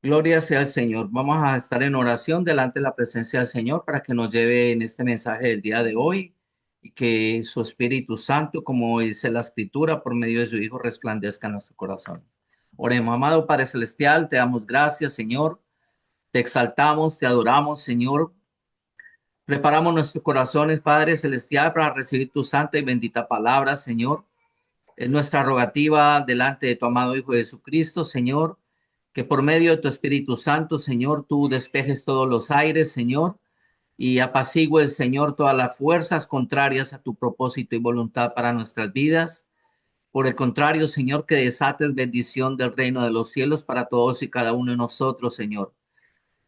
Gloria sea al Señor. Vamos a estar en oración delante de la presencia del Señor para que nos lleve en este mensaje del día de hoy y que su Espíritu Santo, como dice la Escritura, por medio de su Hijo, resplandezca en nuestro corazón. Oremos, amado Padre Celestial, te damos gracias, Señor. Te exaltamos, te adoramos, Señor. Preparamos nuestros corazones, Padre Celestial, para recibir tu santa y bendita palabra, Señor. Es nuestra rogativa delante de tu amado Hijo Jesucristo, Señor, que por medio de tu Espíritu Santo, Señor, tú despejes todos los aires, Señor, y apacigües, Señor, todas las fuerzas contrarias a tu propósito y voluntad para nuestras vidas. Por el contrario, Señor, que desates bendición del reino de los cielos para todos y cada uno de nosotros, Señor.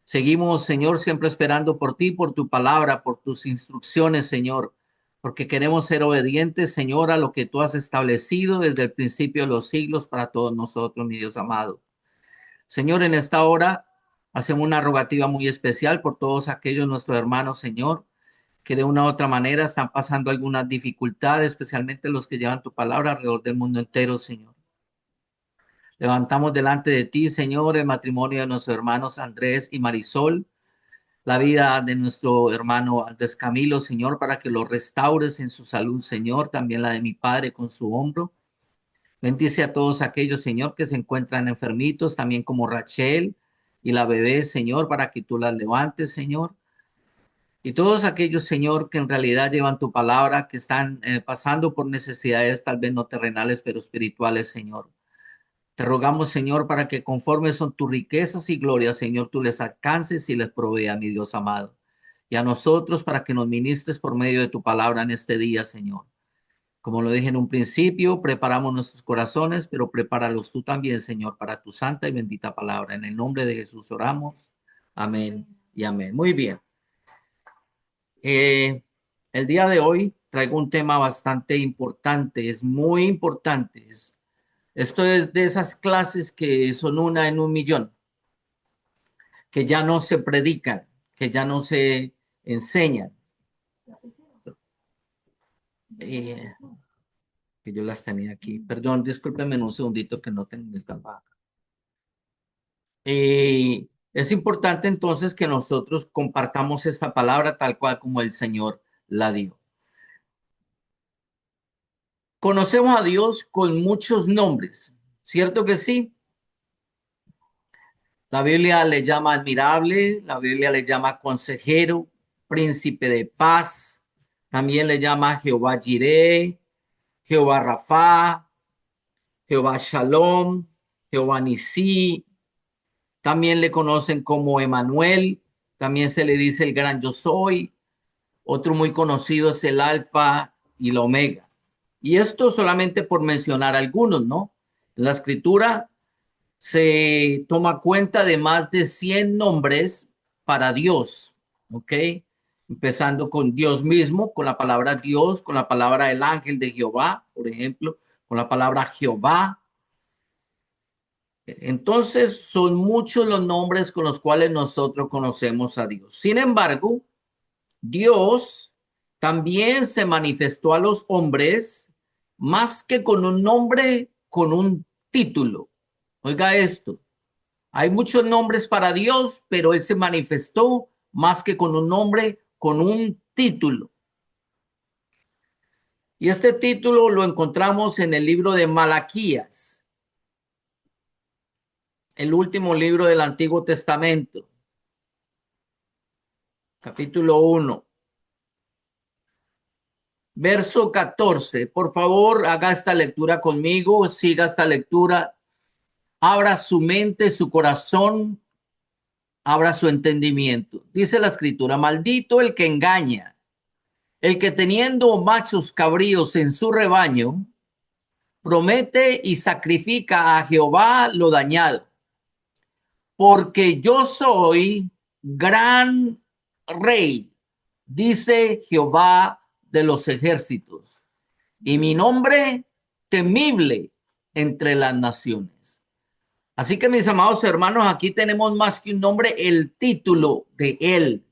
Seguimos, Señor, siempre esperando por ti, por tu palabra, por tus instrucciones, Señor, porque queremos ser obedientes, Señor, a lo que tú has establecido desde el principio de los siglos para todos nosotros, mi Dios amado. Señor, en esta hora hacemos una rogativa muy especial por todos aquellos nuestros hermanos, Señor, que de una u otra manera están pasando algunas dificultades, especialmente los que llevan tu palabra alrededor del mundo entero, Señor. Levantamos delante de ti, Señor, el matrimonio de nuestros hermanos Andrés y Marisol, la vida de nuestro hermano Andrés Camilo, Señor, para que lo restaures en su salud, Señor, también la de mi padre con su hombro. Bendice a todos aquellos, Señor, que se encuentran enfermitos, también como Rachel y la bebé, Señor, para que tú las levantes, Señor. Y todos aquellos, Señor, que en realidad llevan tu palabra, que están pasando por necesidades tal vez no terrenales, pero espirituales, Señor. Te rogamos, Señor, para que conforme son tus riquezas y glorias, Señor, tú les alcances y les provea, mi Dios amado. Y a nosotros para que nos ministres por medio de tu palabra en este día, Señor. Como lo dije en un principio, preparamos nuestros corazones, pero prepáralos tú también, Señor, para tu santa y bendita palabra. En el nombre de Jesús oramos. Amén y amén. Muy bien. Eh, el día de hoy traigo un tema bastante importante, es muy importante. Esto es de esas clases que son una en un millón, que ya no se predican, que ya no se enseñan. Eh, que yo las tenía aquí. Perdón, discúlpenme un segundito que no tengo el trabajo. Es importante entonces que nosotros compartamos esta palabra tal cual como el Señor la dio. Conocemos a Dios con muchos nombres, ¿cierto que sí? La Biblia le llama admirable, la Biblia le llama consejero, príncipe de paz, también le llama Jehová Jireh, Jehová Rafa, Jehová Shalom, Jehová Nisí, también le conocen como Emanuel, también se le dice el gran yo soy, otro muy conocido es el Alfa y el Omega. Y esto solamente por mencionar algunos, ¿no? En la escritura se toma cuenta de más de 100 nombres para Dios, ¿ok? Empezando con Dios mismo, con la palabra Dios, con la palabra el ángel de Jehová, por ejemplo, con la palabra Jehová. Entonces, son muchos los nombres con los cuales nosotros conocemos a Dios. Sin embargo, Dios también se manifestó a los hombres más que con un nombre, con un título. Oiga esto. Hay muchos nombres para Dios, pero Él se manifestó más que con un nombre, con un título. Y este título lo encontramos en el libro de Malaquías, el último libro del Antiguo Testamento, capítulo 1, verso 14. Por favor, haga esta lectura conmigo, siga esta lectura, abra su mente, su corazón, abra su entendimiento. Dice la escritura, maldito el que engaña, el que teniendo machos cabríos en su rebaño, promete y sacrifica a Jehová lo dañado, porque yo soy gran rey, dice Jehová de los ejércitos, y mi nombre temible entre las naciones. Así que mis amados hermanos, aquí tenemos más que un nombre, el título de él.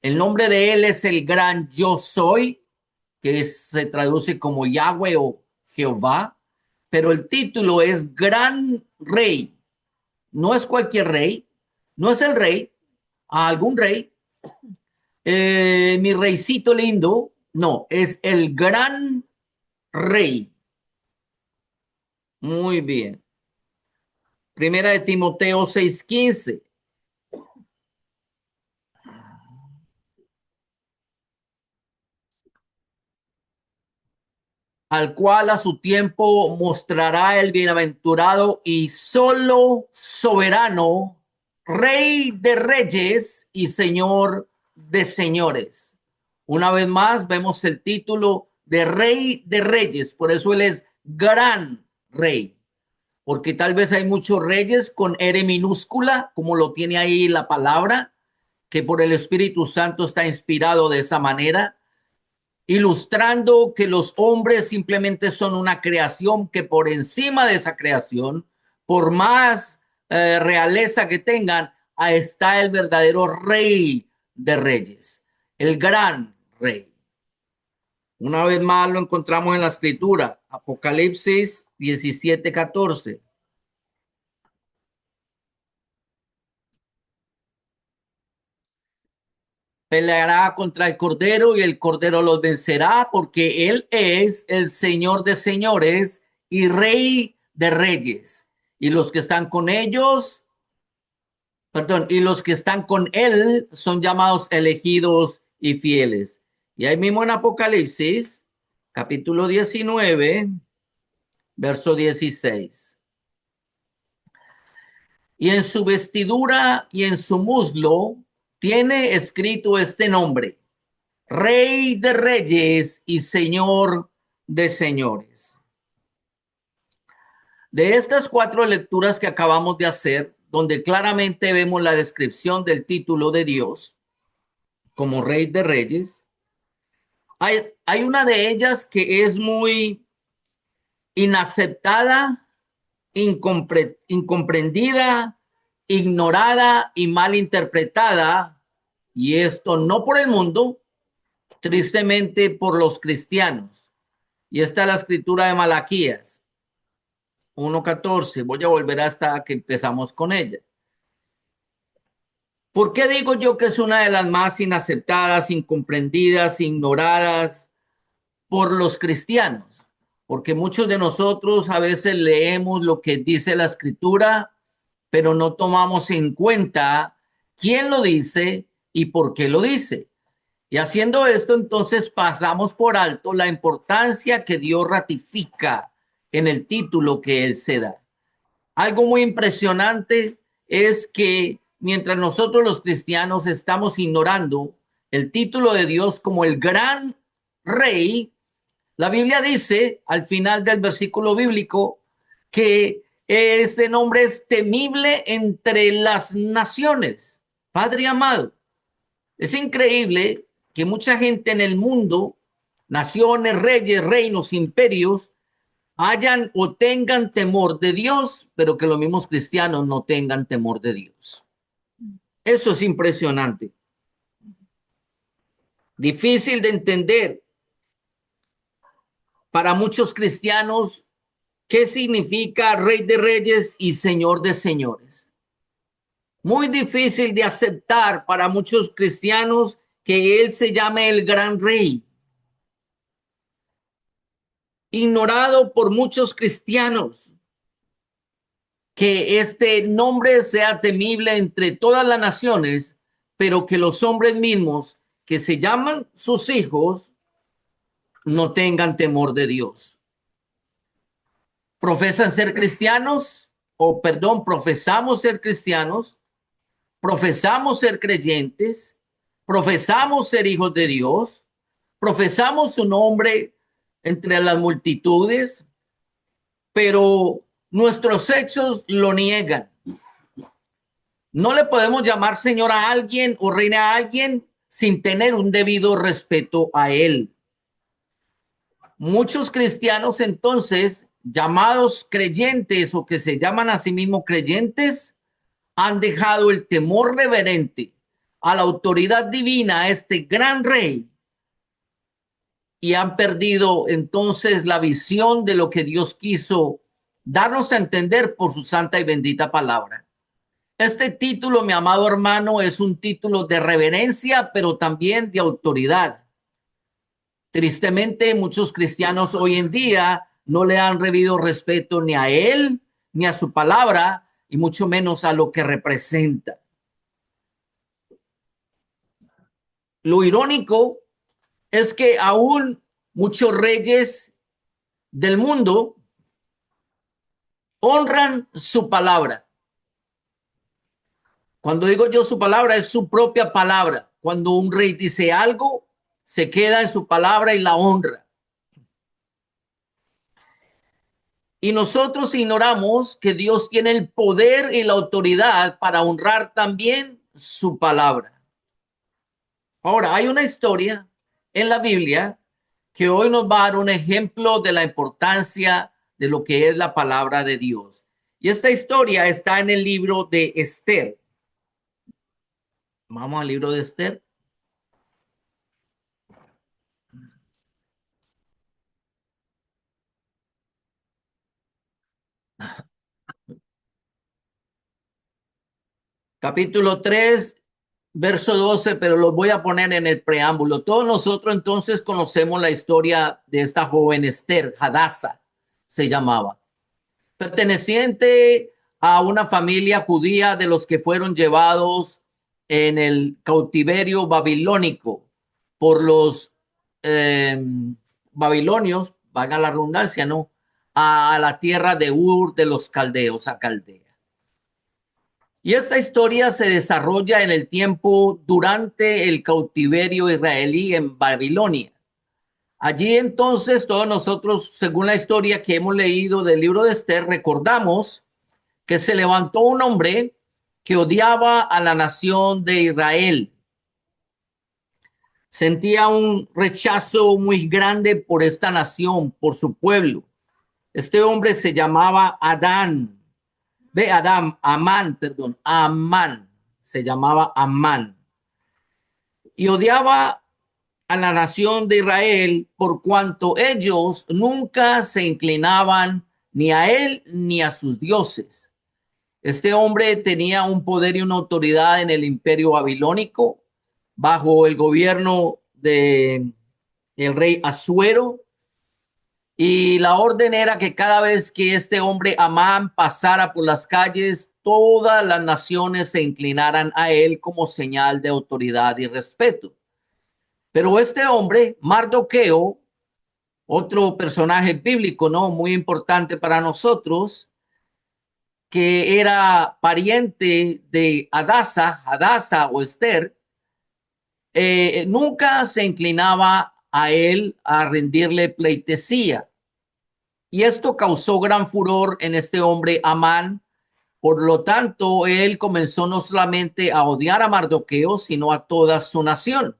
El nombre de él es el gran yo soy, que se traduce como Yahweh o Jehová, pero el título es Gran Rey, no es cualquier rey, no es el rey, algún rey, mi reycito lindo, no, es el gran rey. Muy bien. Primera de Timoteo 6:15. Al cual a su tiempo mostrará el bienaventurado y solo soberano, Rey de reyes y Señor de señores. Una vez más vemos el título de Rey de reyes, por eso él es gran rey, porque tal vez hay muchos reyes con R minúscula, como lo tiene ahí la palabra, que por el Espíritu Santo está inspirado de esa manera, ilustrando que los hombres simplemente son una creación, que por encima de esa creación, por más realeza que tengan, ahí está el verdadero rey de reyes, el gran rey. Una vez más lo encontramos en la escritura, Apocalipsis 17:14. Peleará contra el Cordero y el Cordero los vencerá, porque Él es el Señor de señores y Rey de reyes. Y los que están con ellos, perdón, y los que están con Él son llamados elegidos y fieles. Y ahí mismo en Apocalipsis, capítulo 19, verso 16. Y en su vestidura y en su muslo tiene escrito este nombre: Rey de reyes y Señor de señores. De estas cuatro lecturas que acabamos de hacer, donde claramente vemos la descripción del título de Dios como Rey de reyes, hay una de ellas que es muy inaceptada, incomprendida, ignorada y mal interpretada, y esto no por el mundo, tristemente por los cristianos. Y esta es la escritura de Malaquías 1:14. Voy a volver hasta que empezamos con ella. ¿Por qué digo yo que es una de las más inaceptadas, incomprendidas, ignoradas por los cristianos? Porque muchos de nosotros a veces leemos lo que dice la escritura, pero no tomamos en cuenta quién lo dice y por qué lo dice. Y haciendo esto, entonces pasamos por alto la importancia que Dios ratifica en el título que Él se da. Algo muy impresionante es que mientras nosotros los cristianos estamos ignorando el título de Dios como el gran rey, la Biblia dice al final del versículo bíblico que ese nombre es temible entre las naciones. Padre amado, es increíble que mucha gente en el mundo, naciones, reyes, reinos, imperios, hayan o tengan temor de Dios, pero que los mismos cristianos no tengan temor de Dios. Eso es impresionante. Difícil de entender para muchos cristianos qué significa Rey de Reyes y Señor de Señores. Muy difícil de aceptar para muchos cristianos que Él se llame el Gran Rey. Ignorado por muchos cristianos, que este nombre sea temible entre todas las naciones, pero que los hombres mismos que se llaman sus hijos no tengan temor de Dios. Profesan ser cristianos, o perdón, profesamos ser cristianos, profesamos ser creyentes, profesamos ser hijos de Dios, profesamos su nombre entre las multitudes, pero nuestros hechos lo niegan. No le podemos llamar Señor a alguien o Reina a alguien sin tener un debido respeto a Él. Muchos cristianos entonces, llamados creyentes o que se llaman a sí mismos creyentes, han dejado el temor reverente a la autoridad divina, a este gran rey, y han perdido entonces la visión de lo que Dios quiso darnos a entender por su santa y bendita palabra. Este título, mi amado hermano, es un título de reverencia, pero también de autoridad. Tristemente, muchos cristianos hoy en día no le han debido respeto ni a él, ni a su palabra, y mucho menos a lo que representa. Lo irónico es que aún muchos reyes del mundo honran su palabra. Cuando digo yo su palabra, es su propia palabra. Cuando un rey dice algo, se queda en su palabra y la honra. Y nosotros ignoramos que Dios tiene el poder y la autoridad para honrar también su palabra. Ahora, hay una historia en la Biblia que hoy nos va a dar un ejemplo de la importancia de lo que es la palabra de Dios. Y esta historia está en el libro de Esther. Vamos al libro de Esther. Capítulo 3, verso 12, pero lo voy a poner en el preámbulo. Todos nosotros entonces conocemos la historia de esta joven Esther, Hadassah se llamaba, perteneciente a una familia judía de los que fueron llevados en el cautiverio babilónico por los babilonios, valga la redundancia, ¿no? A la tierra de Ur de los caldeos, a Caldea. Y esta historia se desarrolla en el tiempo durante el cautiverio israelí en Babilonia. Allí entonces todos nosotros, según la historia que hemos leído del libro de Esther, recordamos que se levantó un hombre que odiaba a la nación de Israel. Sentía un rechazo muy grande por esta nación, por su pueblo. Este hombre se llamaba Amán, se llamaba Amán. Y odiaba a la nación de Israel por cuanto ellos nunca se inclinaban ni a él ni a sus dioses. Este hombre tenía un poder y una autoridad en el imperio babilónico bajo el gobierno de el rey Asuero, y la orden era que cada vez que este hombre Amán pasara por las calles, todas las naciones se inclinaran a él como señal de autoridad y respeto. Pero este hombre, Mardoqueo, otro personaje bíblico, ¿no? Muy importante para nosotros, que era pariente de Hadassah o Esther, nunca se inclinaba a él a rendirle pleitesía. Y esto causó gran furor en este hombre Amán. Por lo tanto, él comenzó no solamente a odiar a Mardoqueo, sino a toda su nación,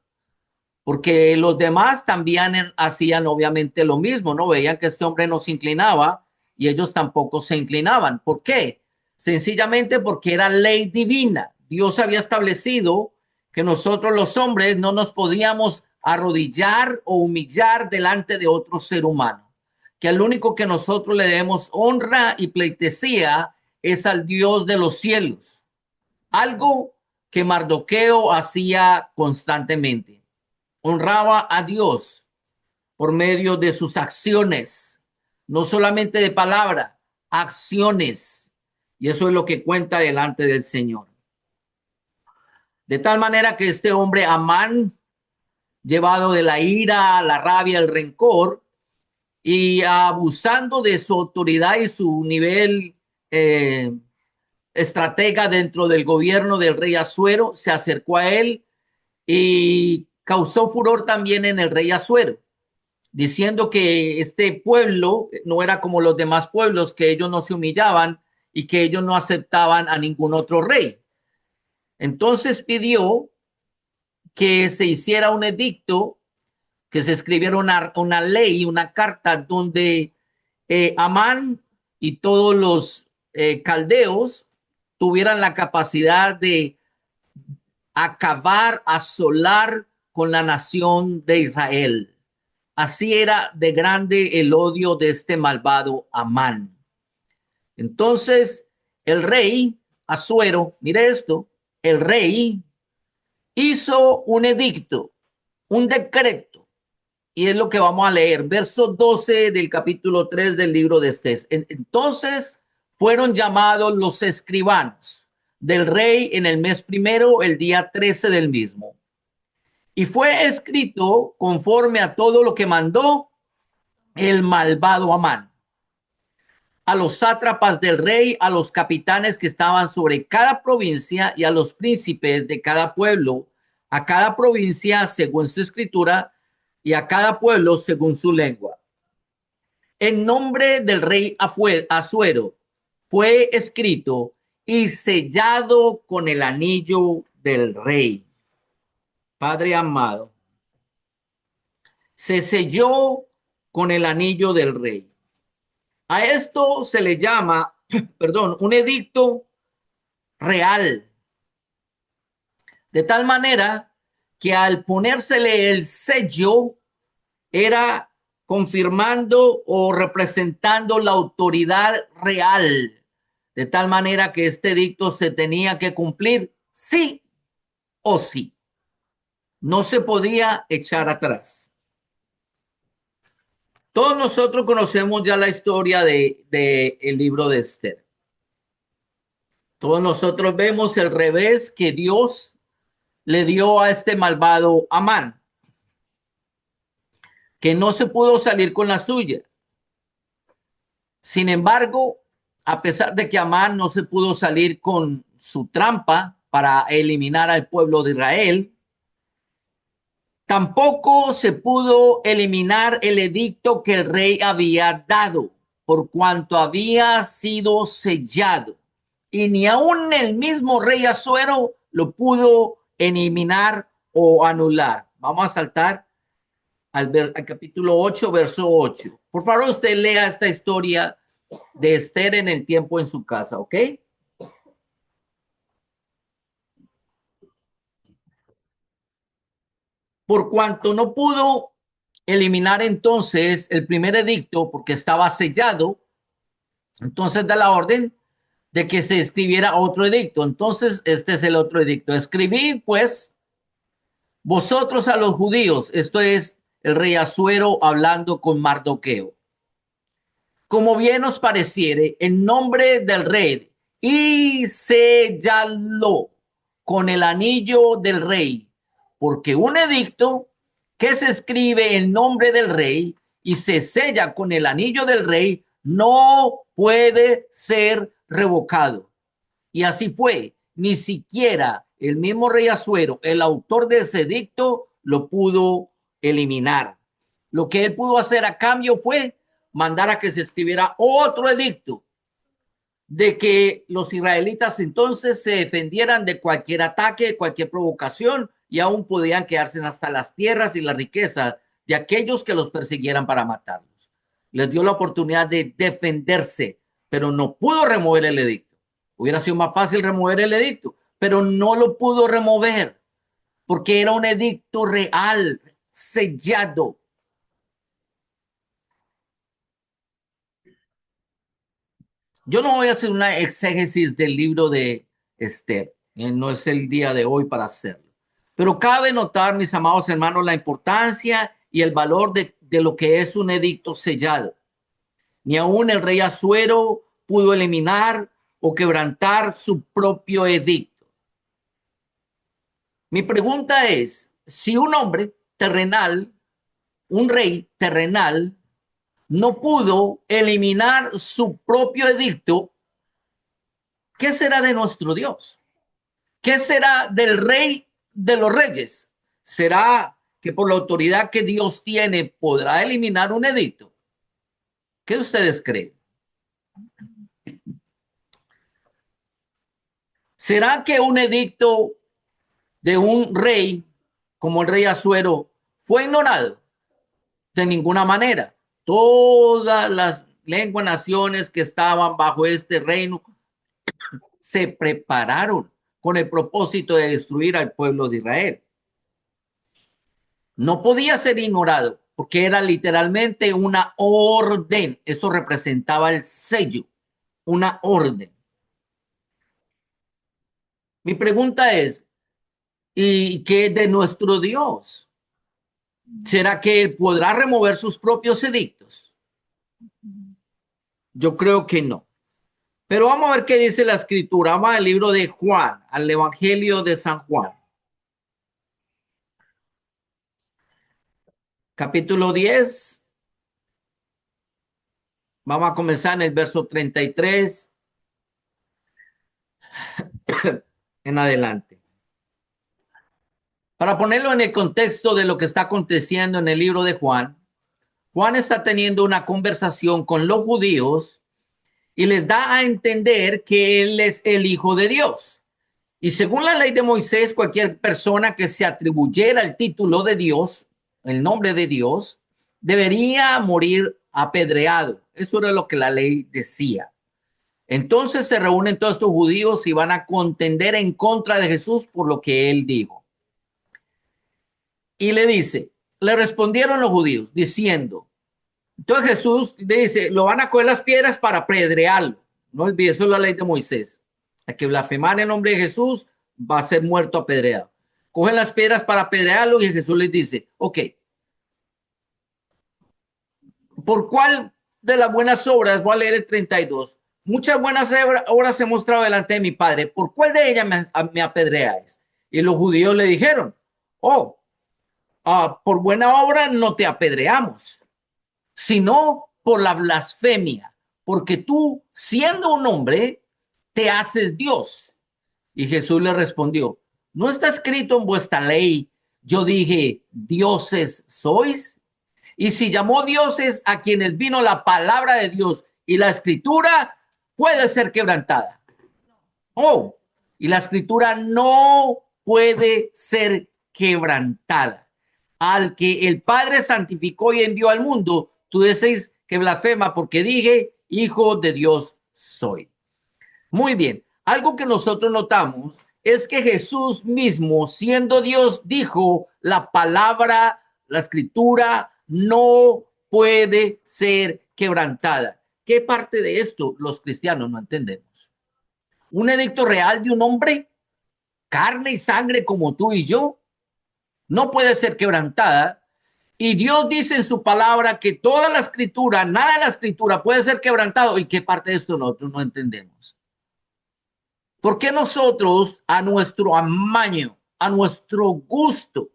porque los demás también hacían obviamente lo mismo, ¿no? Veían que este hombre no se inclinaba y ellos tampoco se inclinaban. ¿Por qué? Sencillamente porque era ley divina. Dios había establecido que nosotros los hombres no nos podíamos arrodillar o humillar delante de otro ser humano, que al único que nosotros le debemos honra y pleitesía es al Dios de los cielos, algo que Mardoqueo hacía constantemente. Honraba a Dios por medio de sus acciones, no solamente de palabra, acciones. Y eso es lo que cuenta delante del Señor. De tal manera que este hombre Amán, llevado de la ira, la rabia, el rencor, y abusando de su autoridad y su nivel estratega dentro del gobierno del rey Asuero, se acercó a él y causó furor también en el rey Asuero, diciendo que este pueblo no era como los demás pueblos, que ellos no se humillaban y que ellos no aceptaban a ningún otro rey. Entonces pidió que se hiciera un edicto, que se escribiera una ley, una carta donde Amán y todos los caldeos tuvieran la capacidad de acabar, asolar con la nación de Israel. Así era de grande el odio de este malvado Amán. Entonces, el rey Asuero, mire esto, el rey hizo un edicto, un decreto, y es lo que vamos a leer, verso 12 del capítulo 3 del libro de Estés. Entonces fueron llamados los escribanos del rey en el mes primero, el día 13 del mismo. Y fue escrito conforme a todo lo que mandó el malvado Amán, a los sátrapas del rey, a los capitanes que estaban sobre cada provincia y a los príncipes de cada pueblo, a cada provincia según su escritura y a cada pueblo según su lengua. En nombre del rey Asuero fue escrito y sellado con el anillo del rey. Padre amado, se selló con el anillo del rey. A esto se le llama, perdón, un edicto real, de tal manera que al ponérsele el sello era confirmando o representando la autoridad real, de tal manera que este edicto se tenía que cumplir sí o sí. No se podía echar atrás. Todos nosotros conocemos ya la historia de el libro de Esther. Todos nosotros vemos el revés que Dios le dio a este malvado Amán, que no se pudo salir con la suya. Sin embargo, a pesar de que Amán no se pudo salir con su trampa para eliminar al pueblo de Israel, tampoco se pudo eliminar el edicto que el rey había dado, por cuanto había sido sellado. Y ni aún el mismo rey Asuero lo pudo eliminar o anular. Vamos a saltar al capítulo 8, verso 8. Por favor, usted lea esta historia de Esther en el tiempo en su casa, ¿ok? Por cuanto no pudo eliminar entonces el primer edicto porque estaba sellado, entonces da la orden de que se escribiera otro edicto. Entonces, este es el otro edicto. Escribid, pues, vosotros a los judíos, esto es el rey Asuero hablando con Mardoqueo, como bien os pareciere, en nombre del rey, y selladlo con el anillo del rey, porque un edicto que se escribe en nombre del rey y se sella con el anillo del rey no puede ser revocado. Y así fue, ni siquiera el mismo rey Asuero, el autor de ese edicto, lo pudo eliminar. Lo que él pudo hacer a cambio fue mandar a que se escribiera otro edicto de que los israelitas entonces se defendieran de cualquier ataque, cualquier provocación, y aún podían quedarse hasta las tierras y la riqueza de aquellos que los persiguieran para matarlos. Les dio la oportunidad de defenderse, pero no pudo remover el edicto. Hubiera sido más fácil remover el edicto, pero no lo pudo remover porque era un edicto real, sellado. Yo no voy a hacer una exégesis del libro de Esther. No es el día de hoy para hacerlo. Pero cabe notar, mis amados hermanos, la importancia y el valor de lo que es un edicto sellado. Ni aún el rey Asuero pudo eliminar o quebrantar su propio edicto. Mi pregunta es, si un hombre terrenal, un rey terrenal, no pudo eliminar su propio edicto, ¿qué será de nuestro Dios? ¿Qué será del rey de los reyes? ¿Será que por la autoridad que Dios tiene podrá eliminar un edicto? ¿Qué ustedes creen? ¿Será que un edicto de un rey como el rey Asuero fue ignorado? De ninguna manera. Todas las lenguas, naciones que estaban bajo este reino se prepararon con el propósito de destruir al pueblo de Israel. No podía ser ignorado porque era literalmente una orden. Eso representaba el sello, una orden. Mi pregunta es, ¿y qué de nuestro Dios? ¿Será que él podrá remover sus propios edictos? Yo creo que no. Pero vamos a ver qué dice la escritura. Vamos al libro de Juan, al Evangelio de San Juan. Capítulo 10. Vamos a comenzar en el verso 33 en adelante. Para ponerlo en el contexto de lo que está aconteciendo en el libro de Juan, Juan está teniendo una conversación con los judíos y les da a entender que él es el Hijo de Dios. Y según la ley de Moisés, cualquier persona que se atribuyera el título de Dios, el nombre de Dios, debería morir apedreado. Eso era lo que la ley decía. Entonces se reúnen todos estos judíos y van a contender en contra de Jesús por lo que él dijo. Y le respondieron los judíos diciendo, entonces Jesús le dice, lo van a coger las piedras para apedrearlo. No olvides, eso es la ley de Moisés. El que blasfemar el nombre de Jesús va a ser muerto apedreado. Cogen las piedras para apedrearlo y Jesús les dice, ok, ¿por cuál de las buenas obras? Voy a leer el 32. Muchas buenas obras he mostrado delante de mi Padre. ¿Por cuál de ellas me apedreáis? Y los judíos le dijeron, oh, por buena obra no te apedreamos, sino por la blasfemia, porque tú, siendo un hombre, te haces Dios. Y Jesús le respondió, ¿no está escrito en vuestra ley? Yo dije, dioses sois. Y si llamó dioses a quienes vino la palabra de Dios y la escritura, puede ser quebrantada. Oh, y la escritura no puede ser quebrantada. Al que el Padre santificó y envió al mundo, tú decís que blasfema porque dije, hijo de Dios soy. Muy bien, algo que nosotros notamos es que Jesús mismo, siendo Dios, dijo la palabra, la escritura no puede ser quebrantada. ¿Qué parte de esto los cristianos no entendemos? Un edicto real de un hombre, carne y sangre como tú y yo, no puede ser quebrantada. Y Dios dice en su palabra que toda la escritura, nada de la escritura puede ser quebrantado. ¿Y qué parte de esto nosotros no entendemos? ¿Por qué nosotros, a nuestro amaño, a nuestro gusto,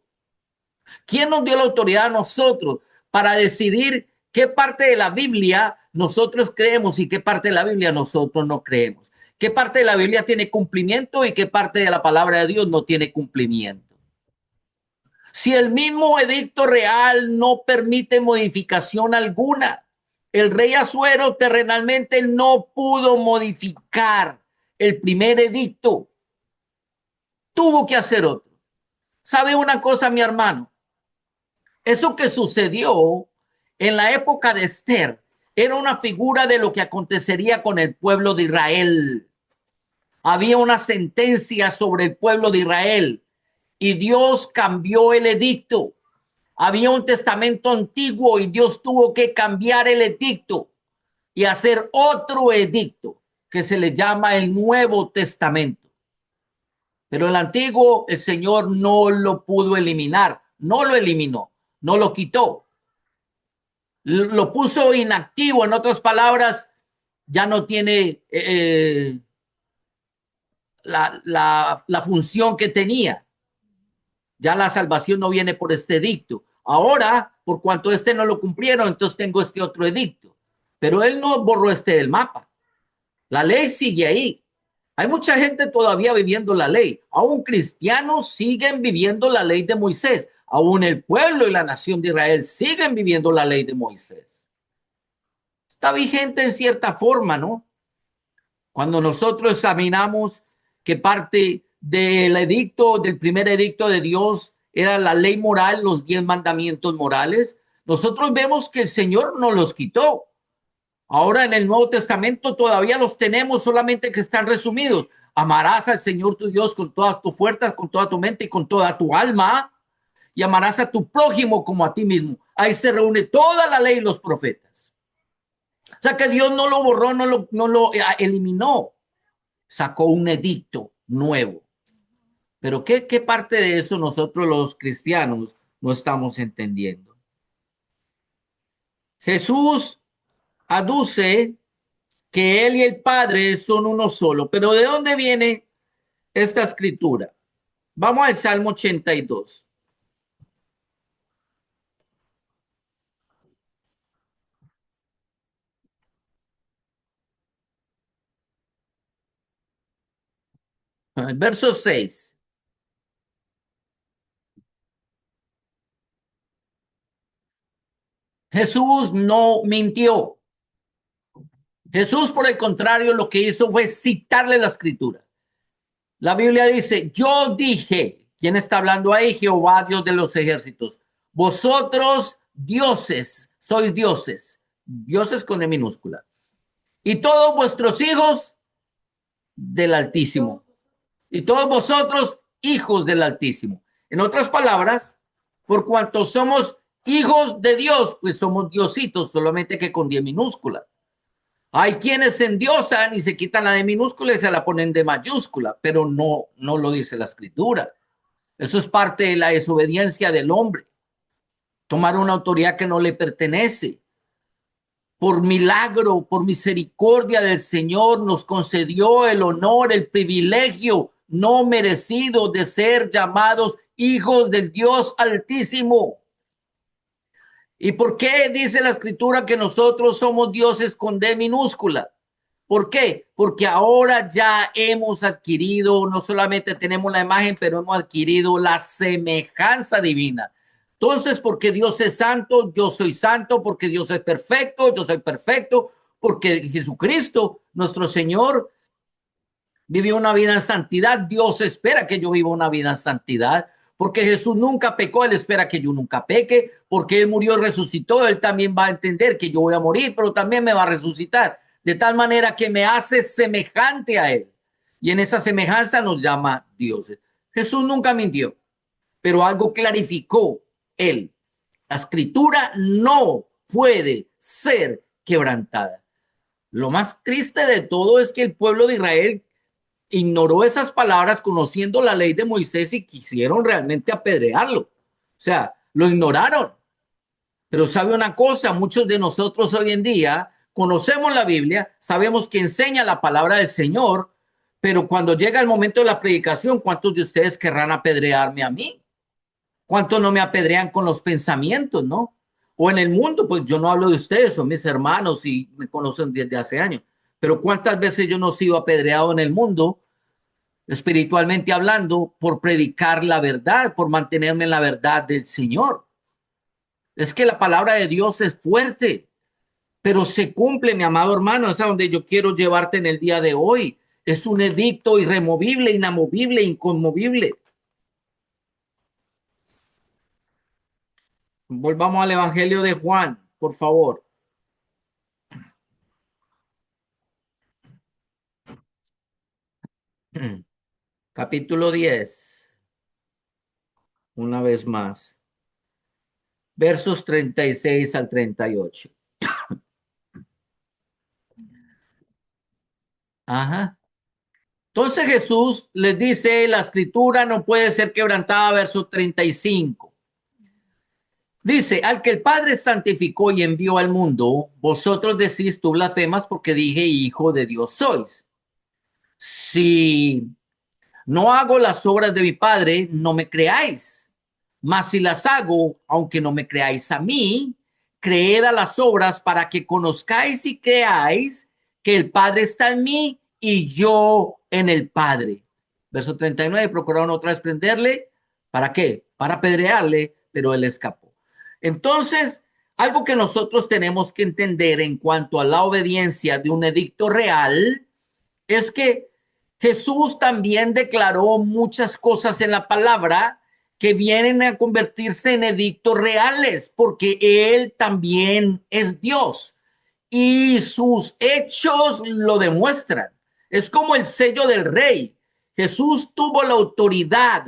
quién nos dio la autoridad a nosotros para decidir qué parte de la Biblia nosotros creemos y qué parte de la Biblia nosotros no creemos? ¿Qué parte de la Biblia tiene cumplimiento y qué parte de la palabra de Dios no tiene cumplimiento? Si el mismo edicto real no permite modificación alguna, el rey Asuero terrenalmente no pudo modificar el primer edicto, tuvo que hacer otro. ¿Sabe una cosa, mi hermano? Eso que sucedió en la época de Esther era una figura de lo que acontecería con el pueblo de Israel. Había una sentencia sobre el pueblo de Israel y Dios cambió el edicto. Había un testamento antiguo y Dios tuvo que cambiar el edicto y hacer otro edicto que se le llama el Nuevo Testamento. Pero el antiguo, el Señor no lo pudo eliminar, no lo eliminó, no lo quitó. Lo puso inactivo, en otras palabras, ya no tiene la función que tenía. Ya la salvación no viene por este edicto. Ahora, por cuanto este no lo cumplieron, entonces tengo este otro edicto. Pero él no borró este del mapa. La ley sigue ahí. Hay mucha gente todavía viviendo la ley. Aún cristianos siguen viviendo la ley de Moisés. Aún el pueblo y la nación de Israel siguen viviendo la ley de Moisés. Está vigente en cierta forma, ¿no? Cuando nosotros examinamos que parte del edicto, del primer edicto de Dios, era la ley moral, los 10 mandamientos morales, nosotros vemos que el Señor nos los quitó. Ahora en el Nuevo Testamento todavía los tenemos, solamente que están resumidos. Amarás al Señor tu Dios con todas tus fuerzas, con toda tu mente y con toda tu alma, y amarás a tu prójimo como a ti mismo. Ahí se reúne toda la ley y los profetas. O sea que Dios no lo borró, no lo eliminó. Sacó un edicto nuevo. Pero ¿qué parte de eso nosotros los cristianos no estamos entendiendo? Jesús aduce que él y el Padre son uno solo. Pero ¿de dónde viene esta escritura? Vamos al Salmo 82. Verso 6. Jesús no mintió. Jesús, por el contrario, lo que hizo fue citarle la escritura. La Biblia dice, yo dije, ¿quién está hablando ahí? Jehová, Dios de los ejércitos. Vosotros, dioses, sois dioses. Dioses con E minúscula. Y todos vuestros hijos del Altísimo. Y todos vosotros, hijos del Altísimo. En otras palabras, por cuanto somos hijos de Dios, pues somos diositos, solamente que con D minúscula. Hay quienes se endiosan y se quitan la de minúscula y se la ponen de mayúscula, pero no lo dice la escritura. Eso es parte de la desobediencia del hombre. Tomar una autoridad que no le pertenece. Por milagro, por misericordia del Señor, nos concedió el honor, el privilegio no merecido de ser llamados hijos del Dios Altísimo. ¿Y por qué dice la escritura que nosotros somos dioses con D minúscula? ¿Por qué? Porque ahora ya hemos adquirido, no solamente tenemos la imagen, pero hemos adquirido la semejanza divina. Entonces, porque Dios es santo, yo soy santo, porque Dios es perfecto, yo soy perfecto, porque Jesucristo, nuestro Señor, vivió una vida en santidad. Dios espera que yo viva una vida en santidad. Porque Jesús nunca pecó, Él espera que yo nunca peque, porque Él murió y resucitó, Él también va a entender que yo voy a morir, pero también me va a resucitar, de tal manera que me hace semejante a Él. Y en esa semejanza nos llama dioses. Jesús nunca mintió, pero algo clarificó Él. La escritura no puede ser quebrantada. Lo más triste de todo es que el pueblo de Israel ignoró esas palabras conociendo la ley de Moisés y quisieron realmente apedrearlo. O sea, lo ignoraron. Pero sabe una cosa, muchos de nosotros hoy en día conocemos la Biblia, sabemos que enseña la palabra del Señor, pero cuando llega el momento de la predicación, ¿cuántos de ustedes querrán apedrearme a mí? ¿Cuántos no me apedrean con los pensamientos, no? O en el mundo, pues yo no hablo de ustedes, son mis hermanos y me conocen desde hace años. Pero ¿cuántas veces yo no he sido apedreado en el mundo, espiritualmente hablando, por predicar la verdad, por mantenerme en la verdad del Señor? Es que la palabra de Dios es fuerte, pero se cumple, mi amado hermano. Es a donde yo quiero llevarte en el día de hoy. Es un edicto irremovible, inamovible, inconmovible. Volvamos al Evangelio de Juan, por favor. Capítulo 10, una vez más, versos 36 al 38. Ajá. Entonces Jesús les dice, la escritura no puede ser quebrantada, verso 35. Dice, al que el Padre santificó y envió al mundo, vosotros decís, tú blasfemas porque dije, hijo de Dios sois. Si no hago las obras de mi Padre, no me creáis. Mas si las hago, aunque no me creáis a mí, creed a las obras para que conozcáis y creáis que el Padre está en mí y yo en el Padre. Verso 39, procuraron otra vez prenderle. ¿Para qué? Para apedrearle, pero él escapó. Entonces, algo que nosotros tenemos que entender en cuanto a la obediencia de un edicto real es que Jesús también declaró muchas cosas en la palabra que vienen a convertirse en edictos reales, porque Él también es Dios y sus hechos lo demuestran. Es como el sello del rey. Jesús tuvo la autoridad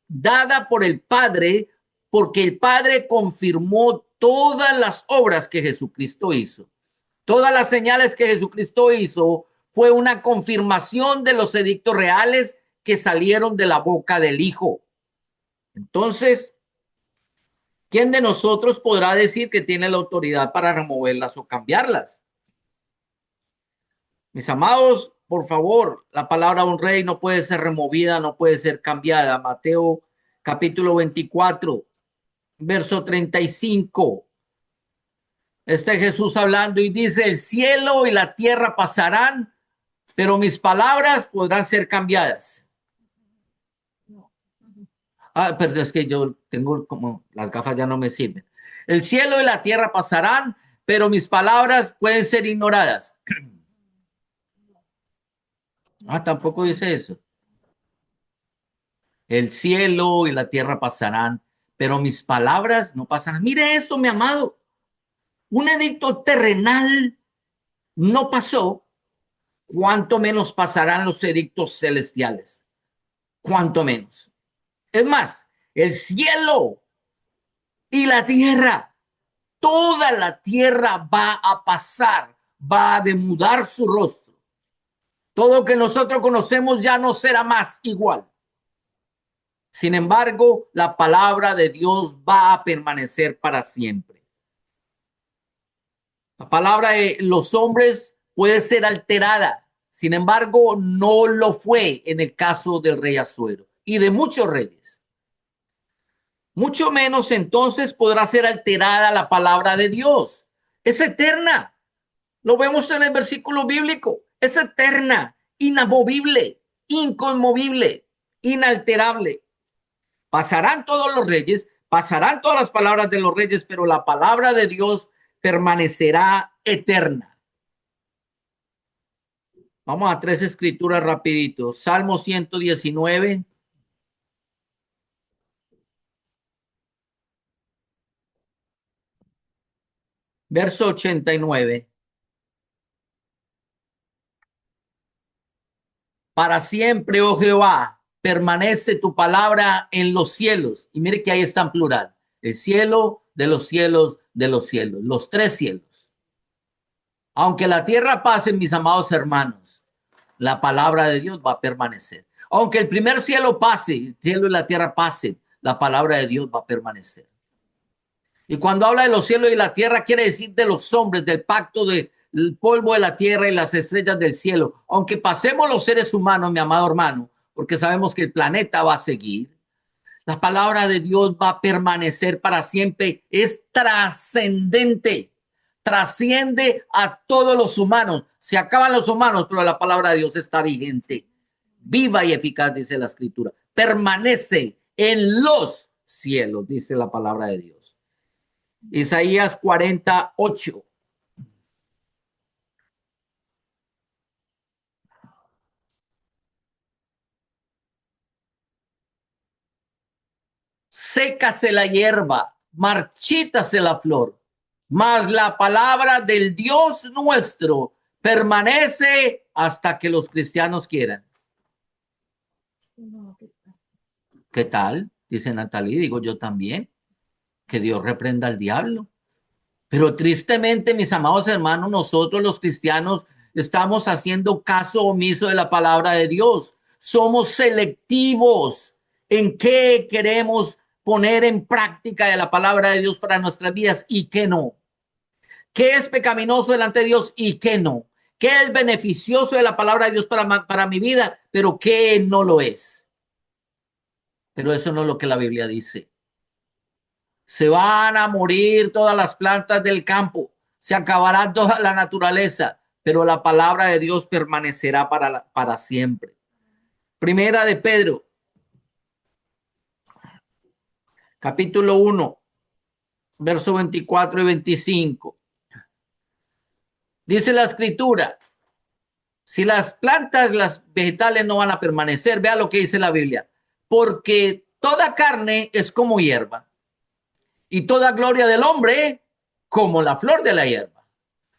dada por el Padre porque el Padre confirmó todas las obras que Jesucristo hizo. Todas las señales que Jesucristo hizo fue una confirmación de los edictos reales que salieron de la boca del Hijo. Entonces, ¿quién de nosotros podrá decir que tiene la autoridad para removerlas o cambiarlas? Mis amados, por favor, la palabra de un rey no puede ser removida, no puede ser cambiada. Mateo capítulo 24, verso 35. Está Jesús hablando y dice, el cielo y la tierra pasarán, pero mis palabras podrán ser cambiadas. Pero es que yo tengo como las gafas ya no me sirven. El cielo y la tierra pasarán, pero mis palabras pueden ser ignoradas. Tampoco dice eso. El cielo y la tierra pasarán, pero mis palabras no pasarán. Mire esto, mi amado. Un edicto terrenal no pasó, cuánto menos pasarán los edictos celestiales. Cuánto menos. Es más, el cielo y la tierra, toda la tierra va a pasar, va a demudar su rostro. Todo lo que nosotros conocemos ya no será más igual. Sin embargo, la palabra de Dios va a permanecer para siempre. La palabra de los hombres puede ser alterada. Sin embargo, no lo fue en el caso del rey Asuero y de muchos reyes. Mucho menos entonces podrá ser alterada la palabra de Dios. Es eterna. Lo vemos en el versículo bíblico. Es eterna, inamovible, inconmovible, inalterable. Pasarán todos los reyes, pasarán todas las palabras de los reyes, pero la palabra de Dios permanecerá eterna. Vamos a 3 escrituras rapidito. Salmo 119. Verso 89. Para siempre, oh Jehová, permanece tu palabra en los cielos. Y mire que ahí está en plural. El cielo de los cielos de los cielos. Los 3 cielos. Aunque la tierra pase, mis amados hermanos, la palabra de Dios va a permanecer. Aunque el primer cielo pase, el cielo y la tierra pasen, la palabra de Dios va a permanecer. Y cuando habla de los cielos y la tierra, quiere decir de los hombres, del pacto del polvo de la tierra y las estrellas del cielo. Aunque pasemos los seres humanos, mi amado hermano, porque sabemos que el planeta va a seguir, la palabra de Dios va a permanecer para siempre. Es trascendente. Trasciende a todos los humanos. Se acaban los humanos, pero la palabra de Dios está vigente. Viva y eficaz, dice la escritura. Permanece en los cielos, dice la palabra de Dios. Isaías 48. Sécase la hierba, marchítase la flor, mas la palabra del Dios nuestro permanece hasta que los cristianos quieran. ¿Qué tal? Dice Natalie, digo yo también, que Dios reprenda al diablo. Pero tristemente, mis amados hermanos, nosotros los cristianos estamos haciendo caso omiso de la palabra de Dios. Somos selectivos en qué queremos poner en práctica de la palabra de Dios para nuestras vidas y qué no. ¿Qué es pecaminoso delante de Dios y qué no? ¿Qué es beneficioso de la palabra de Dios para mi vida, pero qué no lo es? Pero eso no es lo que la Biblia dice. Se van a morir todas las plantas del campo, se acabará toda la naturaleza, pero la palabra de Dios permanecerá para siempre. Primera de Pedro, capítulo 1, verso 24 y 25. Dice la escritura, si las plantas, las vegetales no van a permanecer, vea lo que dice la Biblia, porque toda carne es como hierba y toda gloria del hombre como la flor de la hierba.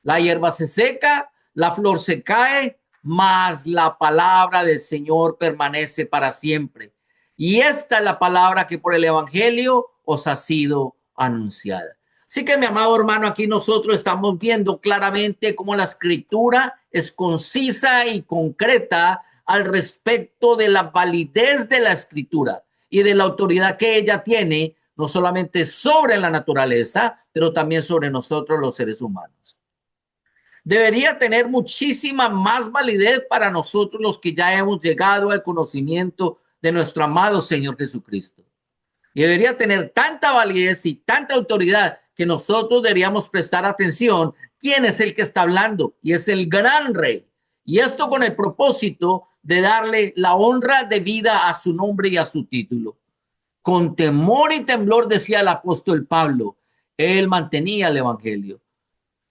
La hierba se seca, la flor se cae, mas la palabra del Señor permanece para siempre. Y esta es la palabra que por el evangelio os ha sido anunciada. Así que, mi amado hermano, aquí nosotros estamos viendo claramente cómo la escritura es concisa y concreta al respecto de la validez de la escritura y de la autoridad que ella tiene, no solamente sobre la naturaleza, pero también sobre nosotros los seres humanos. Debería tener muchísima más validez para nosotros los que ya hemos llegado al conocimiento de nuestro amado Señor Jesucristo. Y debería tener tanta validez y tanta autoridad que nosotros deberíamos prestar atención quién es el que está hablando, y es el gran rey. Y esto con el propósito de darle la honra debida a su nombre y a su título. Con temor y temblor, decía el apóstol Pablo, él mantenía el evangelio.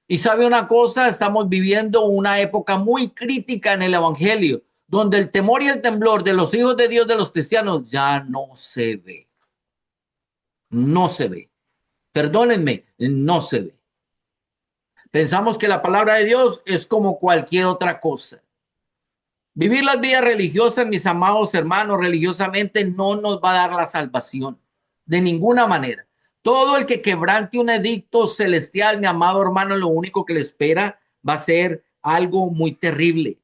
Y sabe una cosa, estamos viviendo una época muy crítica en el evangelio, donde el temor y el temblor de los hijos de Dios, de los cristianos, ya no se ve. No se ve. Perdónenme, no se ve. Pensamos que la palabra de Dios es como cualquier otra cosa. Vivir las vidas religiosas, mis amados hermanos, religiosamente no nos va a dar la salvación de ninguna manera. Todo el que quebrante un edicto celestial, mi amado hermano, lo único que le espera va a ser algo muy terrible,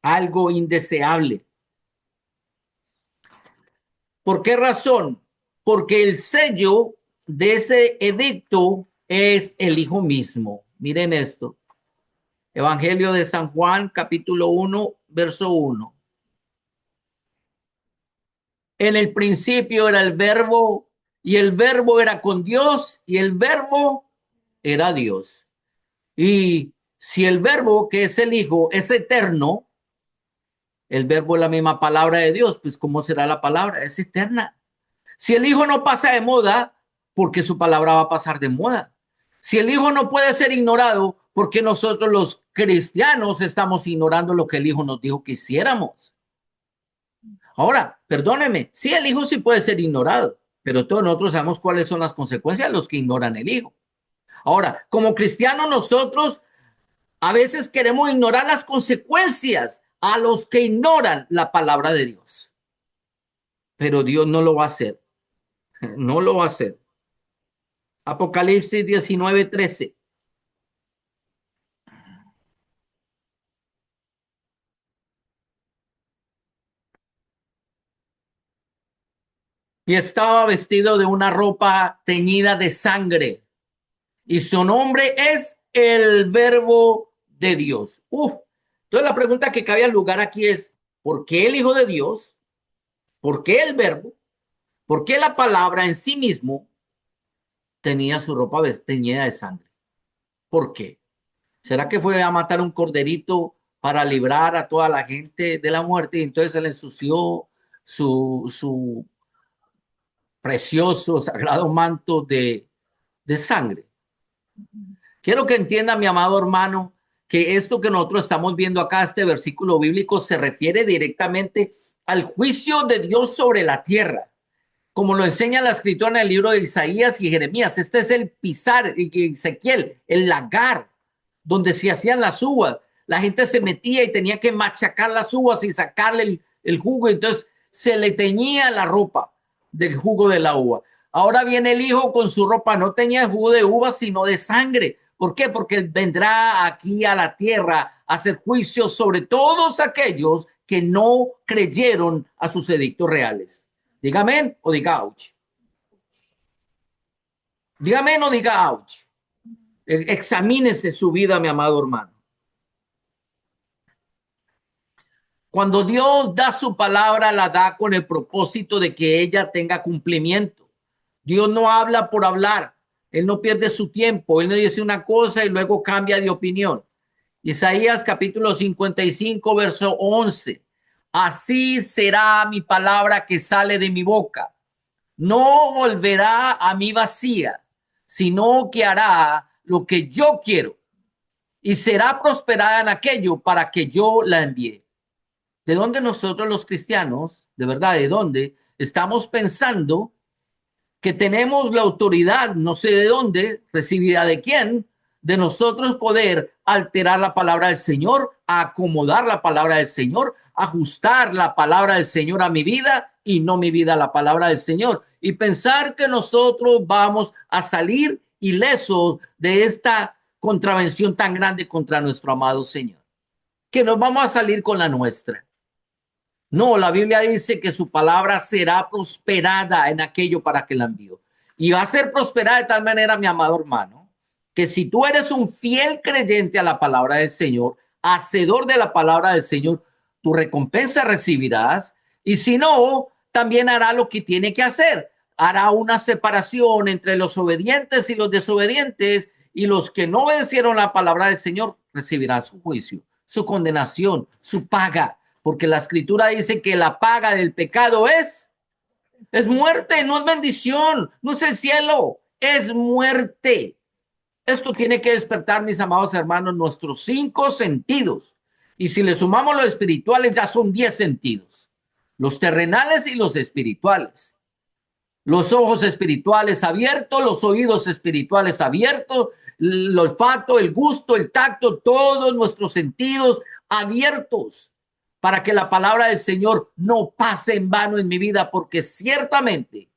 algo indeseable. ¿Por qué razón? Porque el sello de ese edicto es el Hijo mismo. Miren esto. Evangelio de San Juan, capítulo 1, verso 1. En el principio era el verbo, y el verbo era con Dios, y el verbo era Dios. Y si el verbo, que es el Hijo, es eterno, el verbo es la misma palabra de Dios, pues ¿cómo será la palabra? Es eterna. Si el Hijo no pasa de moda, ¿por qué su palabra va a pasar de moda? Si el Hijo no puede ser ignorado, ¿por qué nosotros los cristianos estamos ignorando lo que el Hijo nos dijo que hiciéramos? Ahora, perdónenme, sí, el Hijo sí puede ser ignorado, pero todos nosotros sabemos cuáles son las consecuencias de los que ignoran el Hijo. Ahora, como cristianos nosotros a veces queremos ignorar las consecuencias a los que ignoran la palabra de Dios. Pero Dios no lo va a hacer. No lo va a hacer. Apocalipsis 19:13. Y estaba vestido de una ropa teñida de sangre. Y su nombre es el Verbo de Dios. Uf. Entonces la pregunta que cabe al lugar aquí es, ¿por qué el Hijo de Dios? ¿Por qué el Verbo? ¿Por qué la palabra en sí mismo tenía su ropa teñida de sangre? ¿Por qué? ¿Será que fue a matar un corderito para librar a toda la gente de la muerte y entonces se le ensució su precioso, sagrado manto de sangre? Quiero que entienda, mi amado hermano, que esto que nosotros estamos viendo acá, este versículo bíblico, se refiere directamente al juicio de Dios sobre la tierra, como lo enseña la escritura en el libro de Isaías y Jeremías. Este es el pisar, Ezequiel, el lagar, donde se hacían las uvas. La gente se metía y tenía que machacar las uvas y sacarle el jugo. Entonces se le teñía la ropa del jugo de la uva. Ahora viene el Hijo con su ropa, no tenía jugo de uva, sino de sangre. ¿Por qué? Porque él vendrá aquí a la tierra a hacer juicio sobre todos aquellos que no creyeron a sus edictos reales. Diga amén o diga ouch. Diga amén o diga ouch. Examínese su vida, mi amado hermano. Cuando Dios da su palabra, la da con el propósito de que ella tenga cumplimiento. Dios no habla por hablar. Él no pierde su tiempo. Él no dice una cosa y luego cambia de opinión. Isaías capítulo 55, verso 11. Así será mi palabra que sale de mi boca. No volverá a mí vacía, sino que hará lo que yo quiero y será prosperada en aquello para que yo la envíe. ¿De dónde nosotros los cristianos, de verdad, de dónde estamos pensando que tenemos la autoridad, no sé de dónde, recibida de quién, de nosotros poder alterar la palabra del Señor, acomodar la palabra del Señor, ajustar la palabra del Señor a mi vida y no mi vida a la palabra del Señor? Y pensar que nosotros vamos a salir ilesos de esta contravención tan grande contra nuestro amado Señor, que nos vamos a salir con la nuestra. No, la Biblia dice que su palabra será prosperada en aquello para que la envió. Y va a ser prosperada de tal manera, mi amado hermano, que si tú eres un fiel creyente a la palabra del Señor, hacedor de la palabra del Señor, tu recompensa recibirás. Y si no, también hará lo que tiene que hacer. Hará una separación entre los obedientes y los desobedientes, y los que no obedecieron la palabra del Señor recibirán su juicio, su condenación, su paga, porque la escritura dice que la paga del pecado es muerte, no es bendición, no es el cielo, es muerte. Esto tiene que despertar, mis amados hermanos, nuestros 5 sentidos. Y si le sumamos los espirituales, ya son 10 sentidos. Los terrenales y los espirituales. Los ojos espirituales abiertos, los oídos espirituales abiertos, el olfato, el gusto, el tacto, todos nuestros sentidos abiertos para que la palabra del Señor no pase en vano en mi vida, porque ciertamente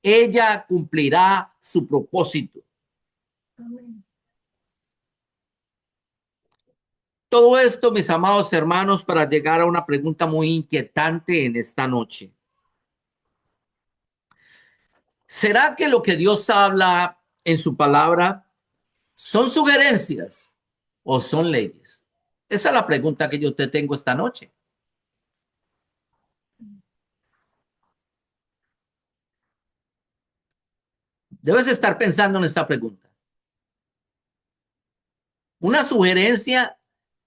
ella cumplirá su propósito. Amén. Todo esto, mis amados hermanos, para llegar a una pregunta muy inquietante en esta noche. ¿Será que lo que Dios habla en su palabra son sugerencias o son leyes? Esa es la pregunta que yo te tengo esta noche. Debes estar pensando en esta pregunta. Una sugerencia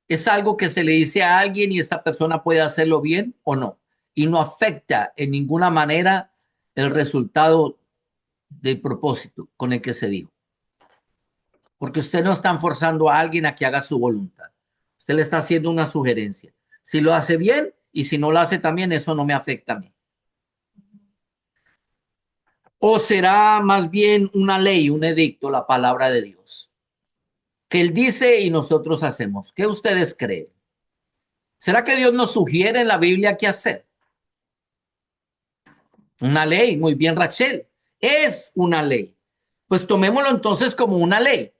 es algo que se le dice a alguien y esta persona puede hacerlo bien o no, y no afecta en ninguna manera el resultado del propósito con el que se dijo. Porque usted no está forzando a alguien a que haga su voluntad. Usted le está haciendo una sugerencia. Si lo hace bien y si no lo hace también, eso no me afecta a mí. ¿O será más bien una ley, un edicto, la palabra de Dios? Que Él dice y nosotros hacemos. ¿Qué ustedes creen? ¿Será que Dios nos sugiere en la Biblia qué hacer? Una ley, muy bien, Rachel. Es una ley. Pues tomémoslo entonces como una ley,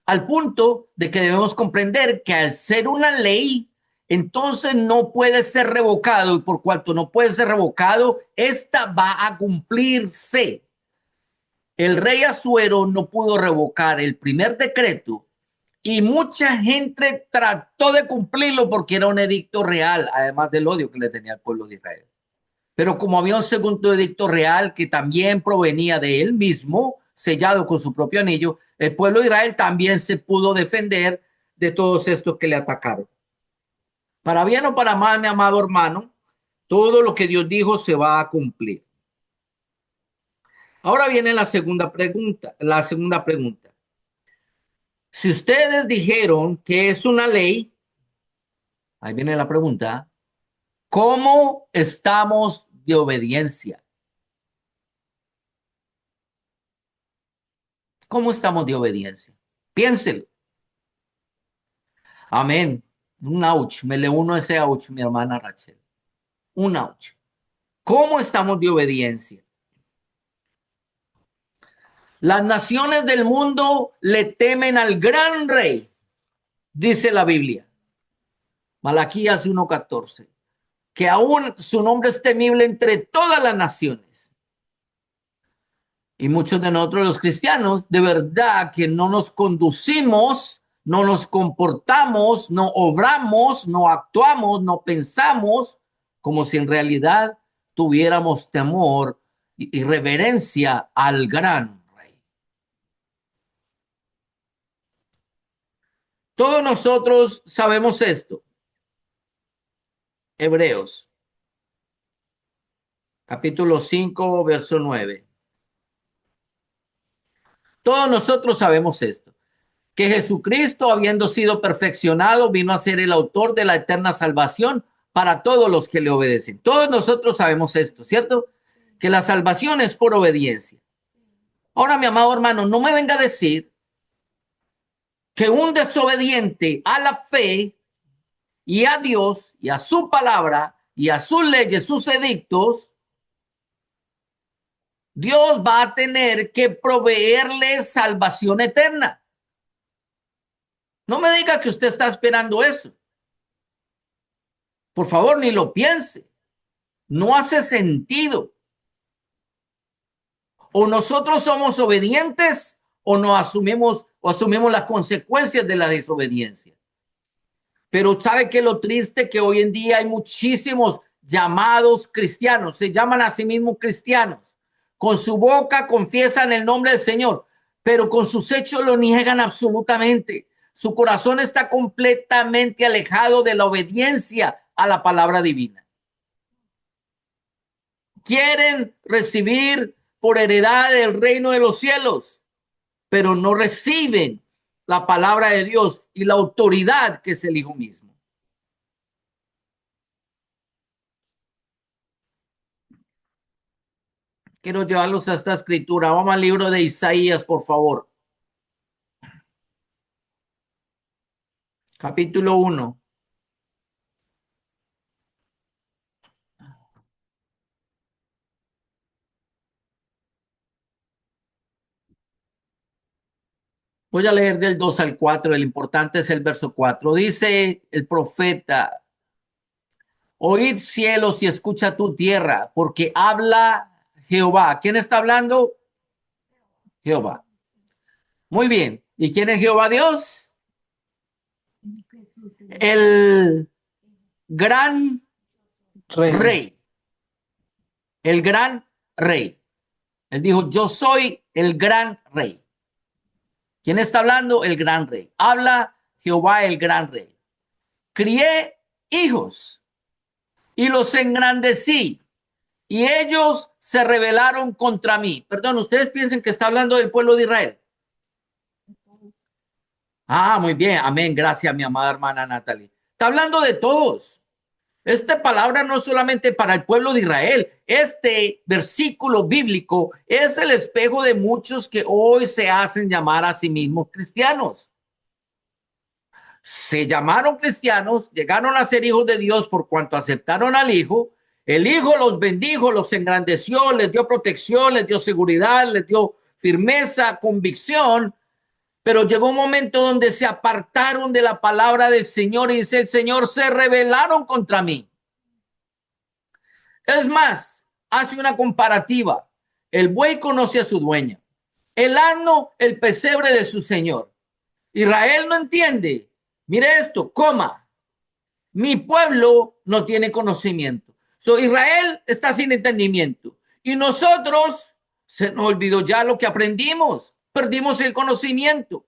al punto de que debemos comprender que al ser una ley, entonces no puede ser revocado, y por cuanto no puede ser revocado, esta va a cumplirse. El rey Asuero no pudo revocar el primer decreto y mucha gente trató de cumplirlo porque era un edicto real, además del odio que le tenía al pueblo de Israel. Pero como había un segundo edicto real que también provenía de él mismo, sellado con su propio anillo, el pueblo de Israel también se pudo defender de todos estos que le atacaron. Para bien o para mal, mi amado hermano, todo lo que Dios dijo se va a cumplir. Ahora viene la segunda pregunta. Si ustedes dijeron que es una ley, ahí viene la pregunta, ¿cómo estamos de obediencia? ¿Cómo estamos de obediencia? Piénselo. Amén. Un ouch. Me le uno ese ouch, mi hermana Rachel. Un ouch. ¿Cómo estamos de obediencia? Las naciones del mundo le temen al gran rey, dice la Biblia. Malaquías 1:14. Que aún su nombre es temible entre todas las naciones. Y muchos de nosotros los cristianos, de verdad que no nos conducimos, no nos comportamos, no obramos, no actuamos, no pensamos como si en realidad tuviéramos temor y reverencia al gran rey. Todos nosotros sabemos esto. Hebreos, capítulo 5, verso 9. Todos nosotros sabemos esto, que Jesucristo, habiendo sido perfeccionado, vino a ser el autor de la eterna salvación para todos los que le obedecen. Todos nosotros sabemos esto, ¿cierto? Que la salvación es por obediencia. Ahora, mi amado hermano, no me venga a decir que un desobediente a la fe y a Dios y a su palabra y a sus leyes, sus edictos, Dios va a tener que proveerle salvación eterna. No me diga que usted está esperando eso. Por favor, ni lo piense. No hace sentido. O nosotros somos obedientes o no asumimos las consecuencias de la desobediencia. Pero ¿sabe qué es lo triste? Que hoy en día hay muchísimos llamados cristianos, se llaman a sí mismos cristianos. Con su boca confiesan el nombre del Señor, pero con sus hechos lo niegan absolutamente. Su corazón está completamente alejado de la obediencia a la palabra divina. Quieren recibir por heredad el reino de los cielos, pero no reciben la palabra de Dios y la autoridad que es el Hijo mismo. Quiero llevarlos a esta escritura. Vamos al libro de Isaías, por favor. Capítulo 1. Voy a leer del 2 al 4. El importante es el verso 4. Dice el profeta: oíd cielos y escucha tu tierra, porque habla Jehová. ¿Quién está hablando? Jehová. Muy bien. ¿Y quién es Jehová Dios? El gran rey. El gran rey. Él dijo: yo soy el gran rey. ¿Quién está hablando? El gran rey. Habla Jehová, el gran rey. Crié hijos y los engrandecí, y ellos se rebelaron contra mí. Perdón, ustedes piensan que está hablando del pueblo de Israel. Ah, muy bien. Amén. Gracias, mi amada hermana Natalie. Está hablando de todos. Esta palabra no es solamente para el pueblo de Israel. Este versículo bíblico es el espejo de muchos que hoy se hacen llamar a sí mismos cristianos. Se llamaron cristianos, llegaron a ser hijos de Dios por cuanto aceptaron al Hijo. El Hijo los bendijo, los engrandeció, les dio protección, les dio seguridad, les dio firmeza, convicción. Pero llegó un momento donde se apartaron de la palabra del Señor y dice el Señor: se rebelaron contra mí. Es más, hace una comparativa. El buey conoce a su dueña, el asno el pesebre de su señor. Israel no entiende. Mire esto, coma. Mi pueblo no tiene conocimiento. Israel está sin entendimiento. Y nosotros se nos olvidó ya lo que aprendimos. Perdimos el conocimiento.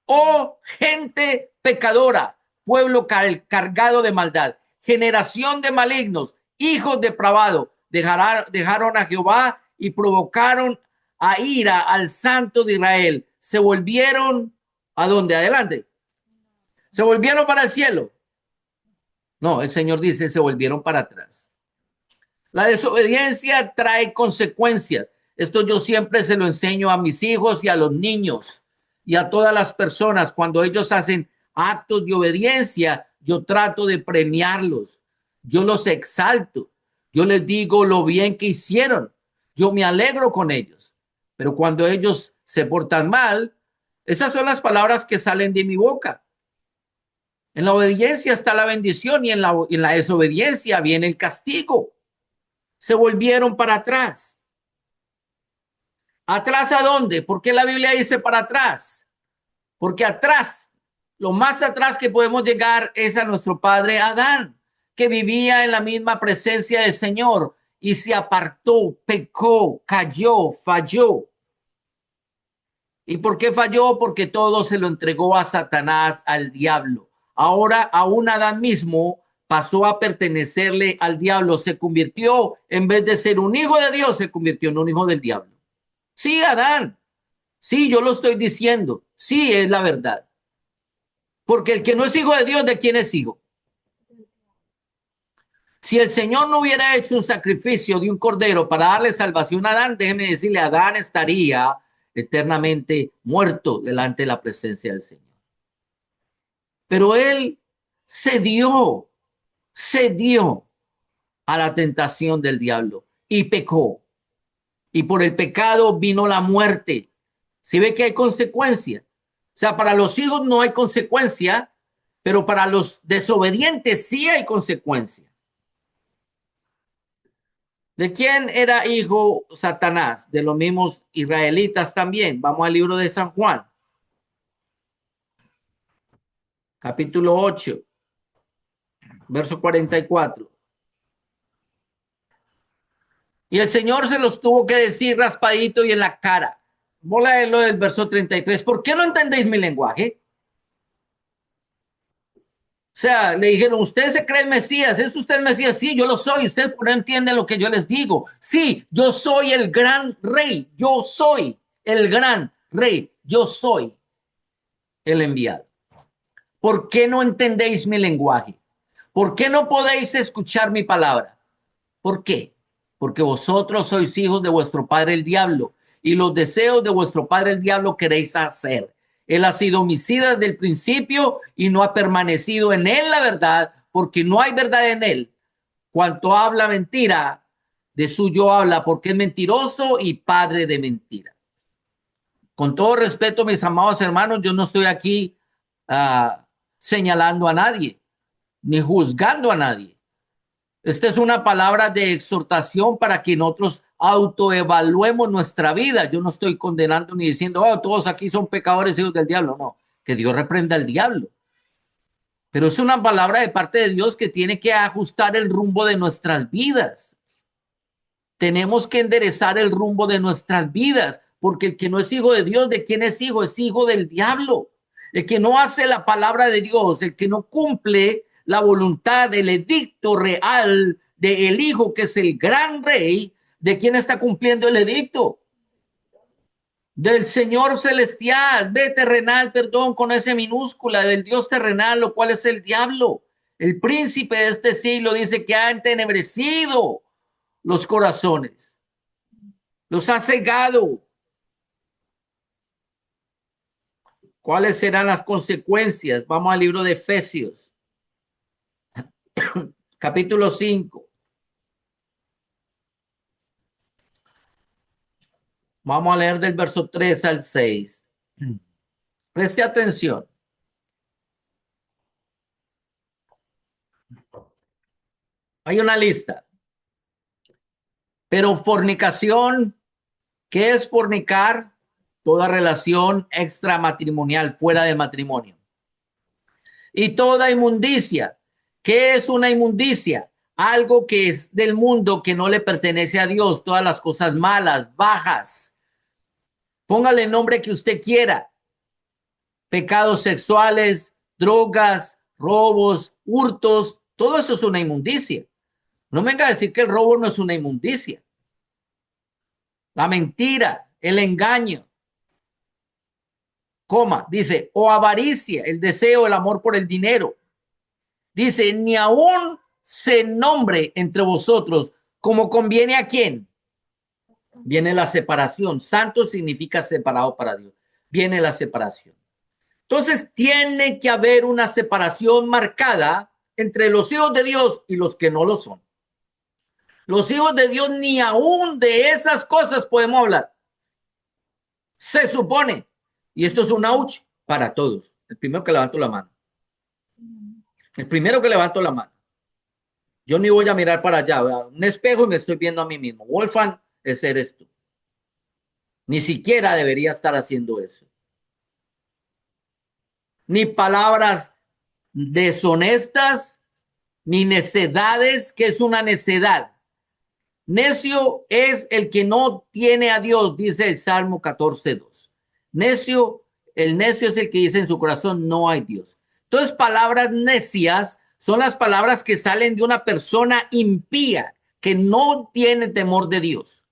Oh, gente pecadora, pueblo cargado de maldad, generación de malignos, hijos depravados, dejaron a Jehová y provocaron a ira al Santo de Israel. Se volvieron ¿a dónde? Adelante. Se volvieron para el cielo. No, el Señor dice: se volvieron para atrás. La desobediencia trae consecuencias. Esto yo siempre se lo enseño a mis hijos y a los niños y a todas las personas. Cuando ellos hacen actos de obediencia, yo trato de premiarlos. Yo los exalto. Yo les digo lo bien que hicieron. Yo me alegro con ellos. Pero cuando ellos se portan mal, esas son las palabras que salen de mi boca. En la obediencia está la bendición y en la desobediencia viene el castigo. Se volvieron para atrás. ¿Atrás a dónde? ¿Por qué la Biblia dice para atrás? Porque atrás, lo más atrás que podemos llegar es a nuestro padre Adán, que vivía en la misma presencia del Señor y se apartó, pecó, cayó, falló. ¿Y por qué falló? Porque todo se lo entregó a Satanás, al diablo. Ahora aún Adán mismo pasó a pertenecerle al diablo, se convirtió, en vez de ser un hijo de Dios, se convirtió en un hijo del diablo. Sí, Adán, sí, yo lo estoy diciendo, sí, es la verdad. Porque el que no es hijo de Dios, ¿de quién es hijo? Si el Señor no hubiera hecho un sacrificio de un cordero para darle salvación a Adán, déjeme decirle, Adán estaría eternamente muerto delante de la presencia del Señor. Pero él cedió a la tentación del diablo y pecó. Y por el pecado vino la muerte. ¿Sí ve que hay consecuencia? O sea, para los hijos no hay consecuencia, pero para los desobedientes sí hay consecuencia. ¿De quién era hijo Satanás? De los mismos israelitas también. Vamos al libro de San Juan, capítulo 8, verso 44. Y el Señor se los tuvo que decir raspadito y en la cara. Voy a leerlo del verso 33. ¿Por qué no entendéis mi lenguaje? O sea, le dijeron, usted se cree el Mesías, ¿es usted el Mesías? Sí, yo lo soy, usted no entiende lo que yo les digo. Sí, yo soy el gran rey, yo soy el gran rey, yo soy el enviado. ¿Por qué no entendéis mi lenguaje? ¿Por qué no podéis escuchar mi palabra? ¿Por qué? Porque vosotros sois hijos de vuestro padre el diablo y los deseos de vuestro padre el diablo queréis hacer. Él ha sido homicida desde el principio y no ha permanecido en él la verdad, porque no hay verdad en él. Cuanto habla mentira, de suyo habla, porque es mentiroso y padre de mentira. Con todo respeto, mis amados hermanos, yo no estoy aquí señalando a nadie, ni juzgando a nadie. Esta es una palabra de exhortación para que nosotros autoevaluemos nuestra vida. Yo no estoy condenando ni diciendo, oh, todos aquí son pecadores, hijos del diablo. No, que Dios reprenda al diablo. Pero es una palabra de parte de Dios que tiene que ajustar el rumbo de nuestras vidas. Tenemos que enderezar el rumbo de nuestras vidas, porque el que no es hijo de Dios, ¿de quién es hijo? Es hijo del diablo. El que no hace la palabra de Dios, el que no cumple la voluntad del edicto real del Hijo, que es el gran rey, ¿de quién está cumpliendo el edicto? Del Señor celestial, de terrenal, perdón, con ese minúscula, del Dios terrenal, lo cual es el diablo. El príncipe de este siglo dice que ha entenebrecido los corazones, los ha cegado. ¿Cuáles serán las consecuencias? Vamos al libro de Efesios, capítulo 5. Vamos a leer del verso 3 al 6. Preste atención. Hay una lista. Pero fornicación, ¿qué es fornicar? Toda relación extramatrimonial fuera del matrimonio. Y toda inmundicia. ¿Qué es una inmundicia? Algo que es del mundo que no le pertenece a Dios. Todas las cosas malas, bajas. Póngale el nombre que usted quiera. Pecados sexuales, drogas, robos, hurtos. Todo eso es una inmundicia. No me venga a decir que el robo no es una inmundicia. La mentira, el engaño. Coma, dice, o avaricia, el deseo, el amor por el dinero. Dice, ni aún se nombre entre vosotros como conviene a quién. Viene la separación. Santo significa separado para Dios. Viene la separación. Entonces, tiene que haber una separación marcada entre los hijos de Dios y los que no lo son. Los hijos de Dios ni aún de esas cosas podemos hablar. Se supone. Y esto es un ouch para todos. El primero que levanto la mano. El primero que levanto la mano. Yo ni voy a mirar para allá. Un espejo y me estoy viendo a mí mismo. Wolfgang, ese eres tú. Ni siquiera debería estar haciendo eso. Ni palabras deshonestas, ni necedades, que es una necedad. Necio es el que no tiene a Dios, dice el Salmo 14:2. Necio, el necio es el que dice en su corazón, no hay Dios. Entonces, palabras necias son las palabras que salen de una persona impía, que no tiene temor de Dios.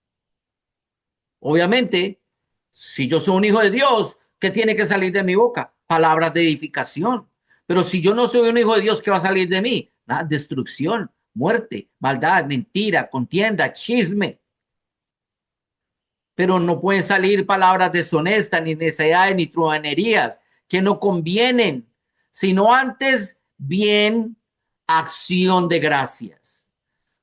Obviamente, si yo soy un hijo de Dios, ¿qué tiene que salir de mi boca? Palabras de edificación. Pero si yo no soy un hijo de Dios, ¿qué va a salir de mí? Nada, destrucción, muerte, maldad, mentira, contienda, chisme. Pero no pueden salir palabras deshonestas, ni necedades, ni truhanerías, que no convienen, sino antes bien acción de gracias.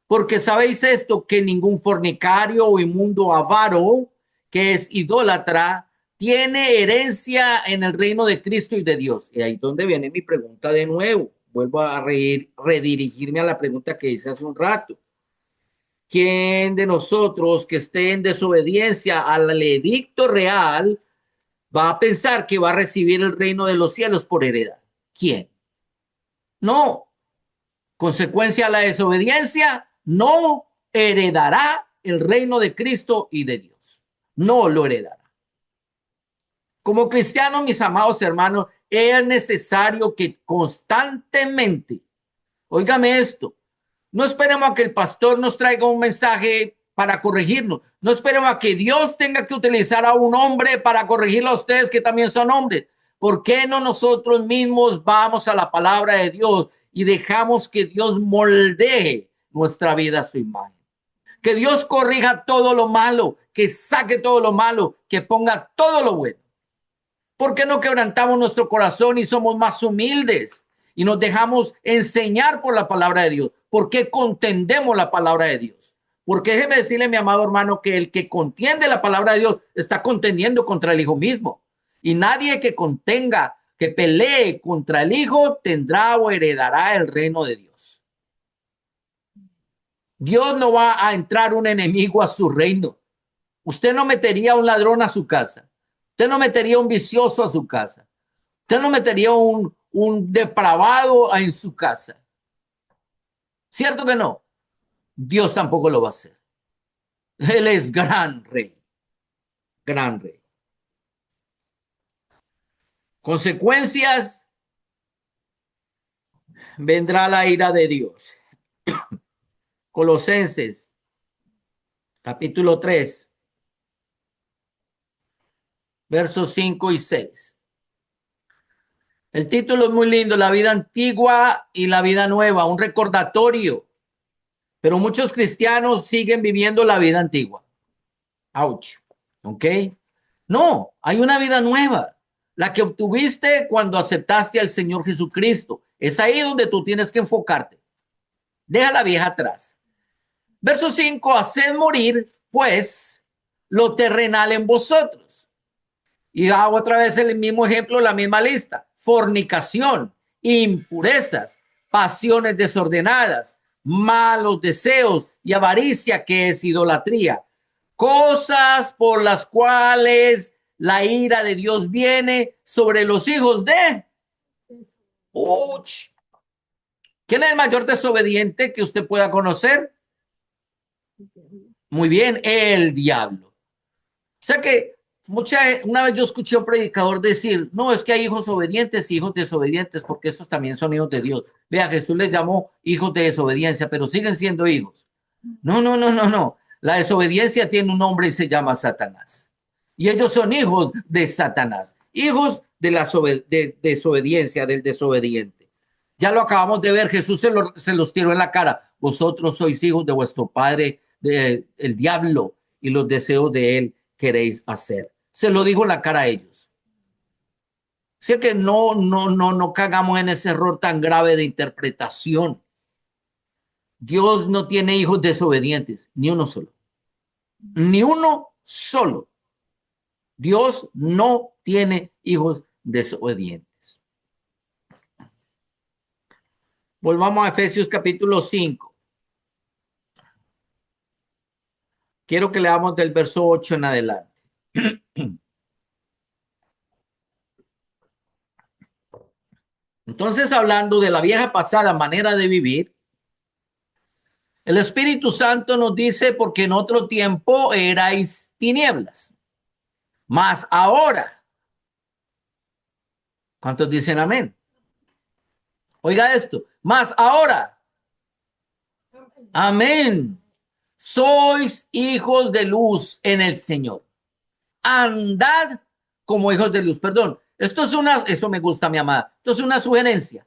Porque sabéis esto, que ningún fornicario o inmundo avaro, que es idólatra, tiene herencia en el reino de Cristo y de Dios. Y ahí es donde viene mi pregunta de nuevo. Vuelvo a redirigirme a la pregunta que hice hace un rato. ¿Quién de nosotros que esté en desobediencia al edicto real va a pensar que va a recibir el reino de los cielos por heredad? ¿Quién? No. Consecuencia a la desobediencia, no heredará el reino de Cristo y de Dios. No lo heredará. Como cristianos, mis amados hermanos, es necesario que constantemente, óigame esto, no esperemos a que el pastor nos traiga un mensaje para corregirnos. No esperemos a que Dios tenga que utilizar a un hombre para corregirlo a ustedes que también son hombres. ¿Por qué no nosotros mismos vamos a la palabra de Dios y dejamos que Dios moldee nuestra vida a su imagen? Que Dios corrija todo lo malo, que saque todo lo malo, que ponga todo lo bueno. ¿Por qué no quebrantamos nuestro corazón y somos más humildes y nos dejamos enseñar por la palabra de Dios? ¿Por qué contendemos la palabra de Dios? Porque déjeme decirle, mi amado hermano, que el que contiende la palabra de Dios está contendiendo contra el Hijo mismo. Y nadie que contenga, que pelee contra el Hijo, tendrá o heredará el reino de Dios. Dios no va a entrar un enemigo a su reino. Usted no metería a un ladrón a su casa. Usted no metería a un vicioso a su casa. Usted no metería a un depravado en su casa. ¿Cierto que no? Dios tampoco lo va a hacer. Él es gran rey. Gran rey. Consecuencias, vendrá la ira de Dios. Colosenses, capítulo 3, versos 5 y 6. El título es muy lindo, la vida antigua y la vida nueva, un recordatorio. Pero muchos cristianos siguen viviendo la vida antigua. Ouch. ¿Ok? No, hay una vida nueva, la que obtuviste cuando aceptaste al Señor Jesucristo. Es ahí donde tú tienes que enfocarte. Deja la vieja atrás. Verso 5, haced morir, pues, lo terrenal en vosotros. Y hago otra vez el mismo ejemplo, la misma lista. Fornicación, impurezas, pasiones desordenadas, malos deseos y avaricia, que es idolatría. Cosas por las cuales la ira de Dios viene sobre los hijos de... Uch. ¿Quién es el mayor desobediente que usted pueda conocer? Muy bien, el diablo. O sea que una vez yo escuché a un predicador decir, no, es que hay hijos obedientes y hijos desobedientes, porque esos también son hijos de Dios. Vea, Jesús les llamó hijos de desobediencia, pero siguen siendo hijos. No. La desobediencia tiene un nombre y se llama Satanás. Y ellos son hijos de Satanás, hijos de la desobediencia, del desobediente. Ya lo acabamos de ver, Jesús se los tiró en la cara. Vosotros sois hijos de vuestro padre, el diablo, y los deseos de él queréis hacer. Se lo dijo en la cara a ellos. O sea que no cagamos en ese error tan grave de interpretación. Dios no tiene hijos desobedientes, ni uno solo. Ni uno solo. Dios no tiene hijos desobedientes. Volvamos a Efesios capítulo 5. Quiero que leamos del verso 8 en adelante. Entonces, hablando de la vieja pasada manera de vivir, el Espíritu Santo nos dice, porque en otro tiempo erais tinieblas, mas ahora, ¿cuántos dicen amén? Oiga esto, mas ahora, amén, sois hijos de luz en el Señor. Andad como hijos de luz. Perdón, eso me gusta, mi amada. Esto es una sugerencia.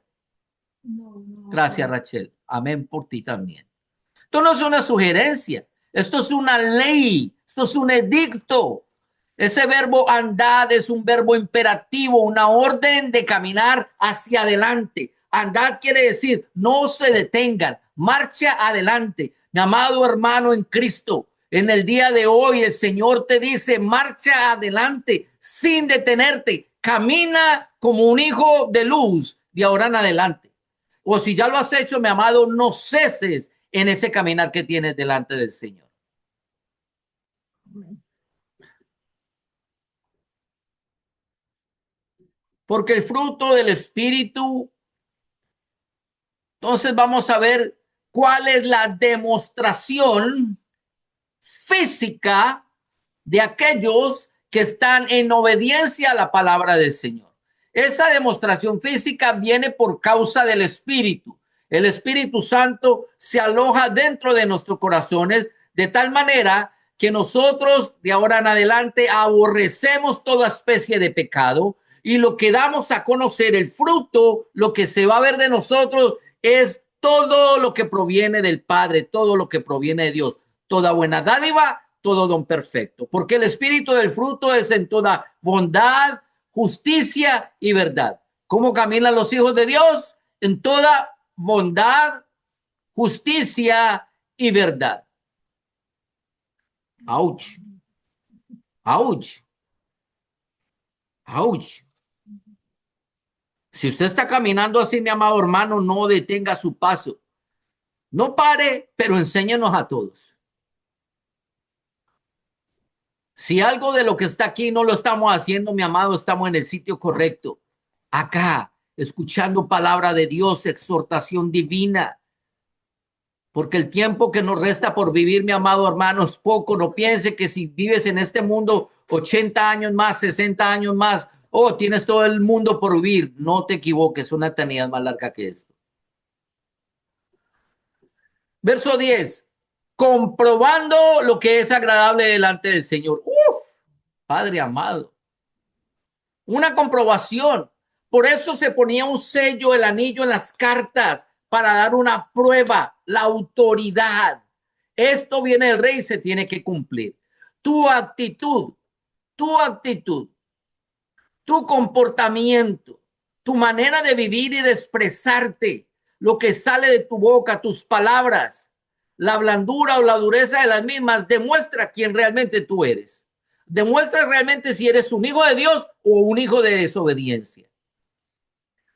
Gracias, Rachel. Amén por ti también. Esto no es una sugerencia. Esto es una ley. Esto es un edicto. Ese verbo andad es un verbo imperativo, una orden de caminar hacia adelante. Andad quiere decir no se detengan, marcha adelante. Mi amado hermano en Cristo, en el día de hoy el Señor te dice marcha adelante sin detenerte. Camina como un hijo de luz de ahora en adelante. O si ya lo has hecho, mi amado, no ceses en ese caminar que tienes delante del Señor. Porque el fruto del Espíritu, entonces vamos a ver cuál es la demostración física de aquellos que están en obediencia a la palabra del Señor. Esa demostración física viene por causa del Espíritu. El Espíritu Santo se aloja dentro de nuestros corazones de tal manera que nosotros de ahora en adelante aborrecemos toda especie de pecado y lo que damos a conocer, el fruto, lo que se va a ver de nosotros es todo lo que proviene del Padre, todo lo que proviene de Dios, toda buena dádiva, todo don perfecto, porque el espíritu del fruto es en toda bondad, justicia y verdad. ¿Cómo caminan los hijos de Dios? En toda bondad, justicia y verdad. Ouch. Ouch. Ouch. Si usted está caminando así, mi amado hermano, no detenga su paso. No pare, pero enséñenos a todos. Si algo de lo que está aquí no lo estamos haciendo, mi amado, estamos en el sitio correcto. Acá, escuchando palabra de Dios, exhortación divina. Porque el tiempo que nos resta por vivir, mi amado hermano, es poco. No piense que si vives en este mundo 80 años más, 60 años más, oh, tienes todo el mundo por vivir. No te equivoques, una eternidad más larga que esto. Verso 10. Comprobando lo que es agradable delante del Señor. Uf, Padre amado. Una comprobación. Por eso se ponía un sello, el anillo en las cartas para dar una prueba, la autoridad. Esto viene del rey y se tiene que cumplir. Tu actitud, tu comportamiento, tu manera de vivir y de expresarte, lo que sale de tu boca, tus palabras, la blandura o la dureza de las mismas, demuestra quién realmente tú eres. Demuestra realmente si eres un hijo de Dios o un hijo de desobediencia.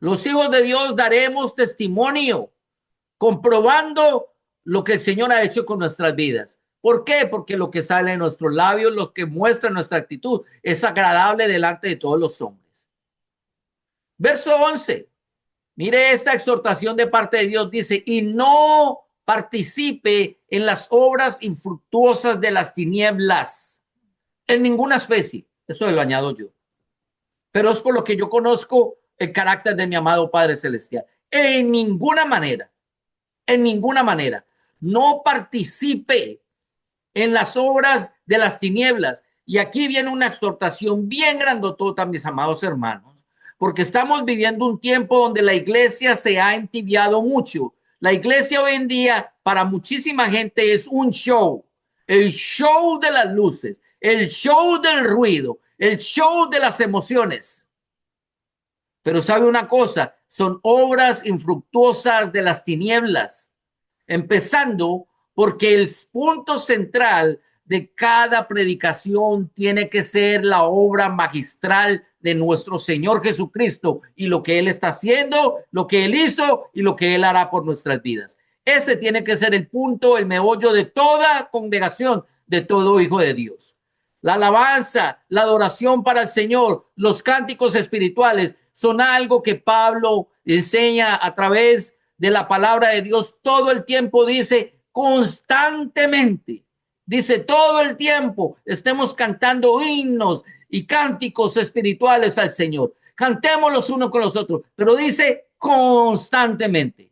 Los hijos de Dios daremos testimonio comprobando lo que el Señor ha hecho con nuestras vidas. ¿Por qué? Porque lo que sale de nuestros labios, lo que muestra nuestra actitud, es agradable delante de todos los hombres. Verso 11. Mire esta exhortación de parte de Dios. Dice, y no participe en las obras infructuosas de las tinieblas, en ninguna especie. Esto lo añado yo. Pero es por lo que yo conozco el carácter de mi amado Padre Celestial. En ninguna manera. No participe en las obras de las tinieblas. Y aquí viene una exhortación bien grandotota, mis amados hermanos, porque estamos viviendo un tiempo donde la iglesia se ha entibiado mucho. La iglesia hoy en día, para muchísima gente, es un show. El show de las luces, el show del ruido, el show de las emociones. Pero sabe una cosa, son obras infructuosas de las tinieblas. Empezando porque el punto central de cada predicación tiene que ser la obra magistral de nuestro Señor Jesucristo y lo que Él está haciendo, lo que Él hizo y lo que Él hará por nuestras vidas. Ese tiene que ser el punto, el meollo de toda congregación, de todo hijo de Dios. La alabanza, la adoración para el Señor, los cánticos espirituales son algo que Pablo enseña a través de la palabra de Dios. Todo el tiempo dice constantemente, dice todo el tiempo estemos cantando himnos y cánticos espirituales al Señor. Cantemos los unos con los otros, pero dice constantemente.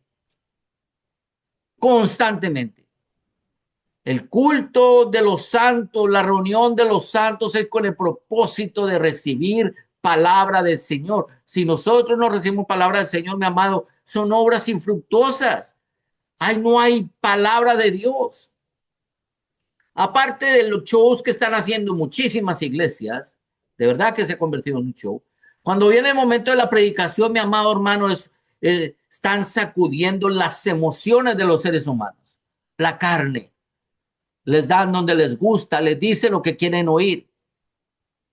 El culto de los santos, la reunión de los santos es con el propósito de recibir palabra del Señor. Si nosotros no recibimos palabra del Señor, mi amado, son obras infructuosas. No hay palabra de Dios. Aparte de los shows que están haciendo muchísimas iglesias, de verdad que se ha convertido en un show. Cuando viene el momento de la predicación, mi amado hermano, están sacudiendo las emociones de los seres humanos. La carne. Les dan donde les gusta, les dice lo que quieren oír.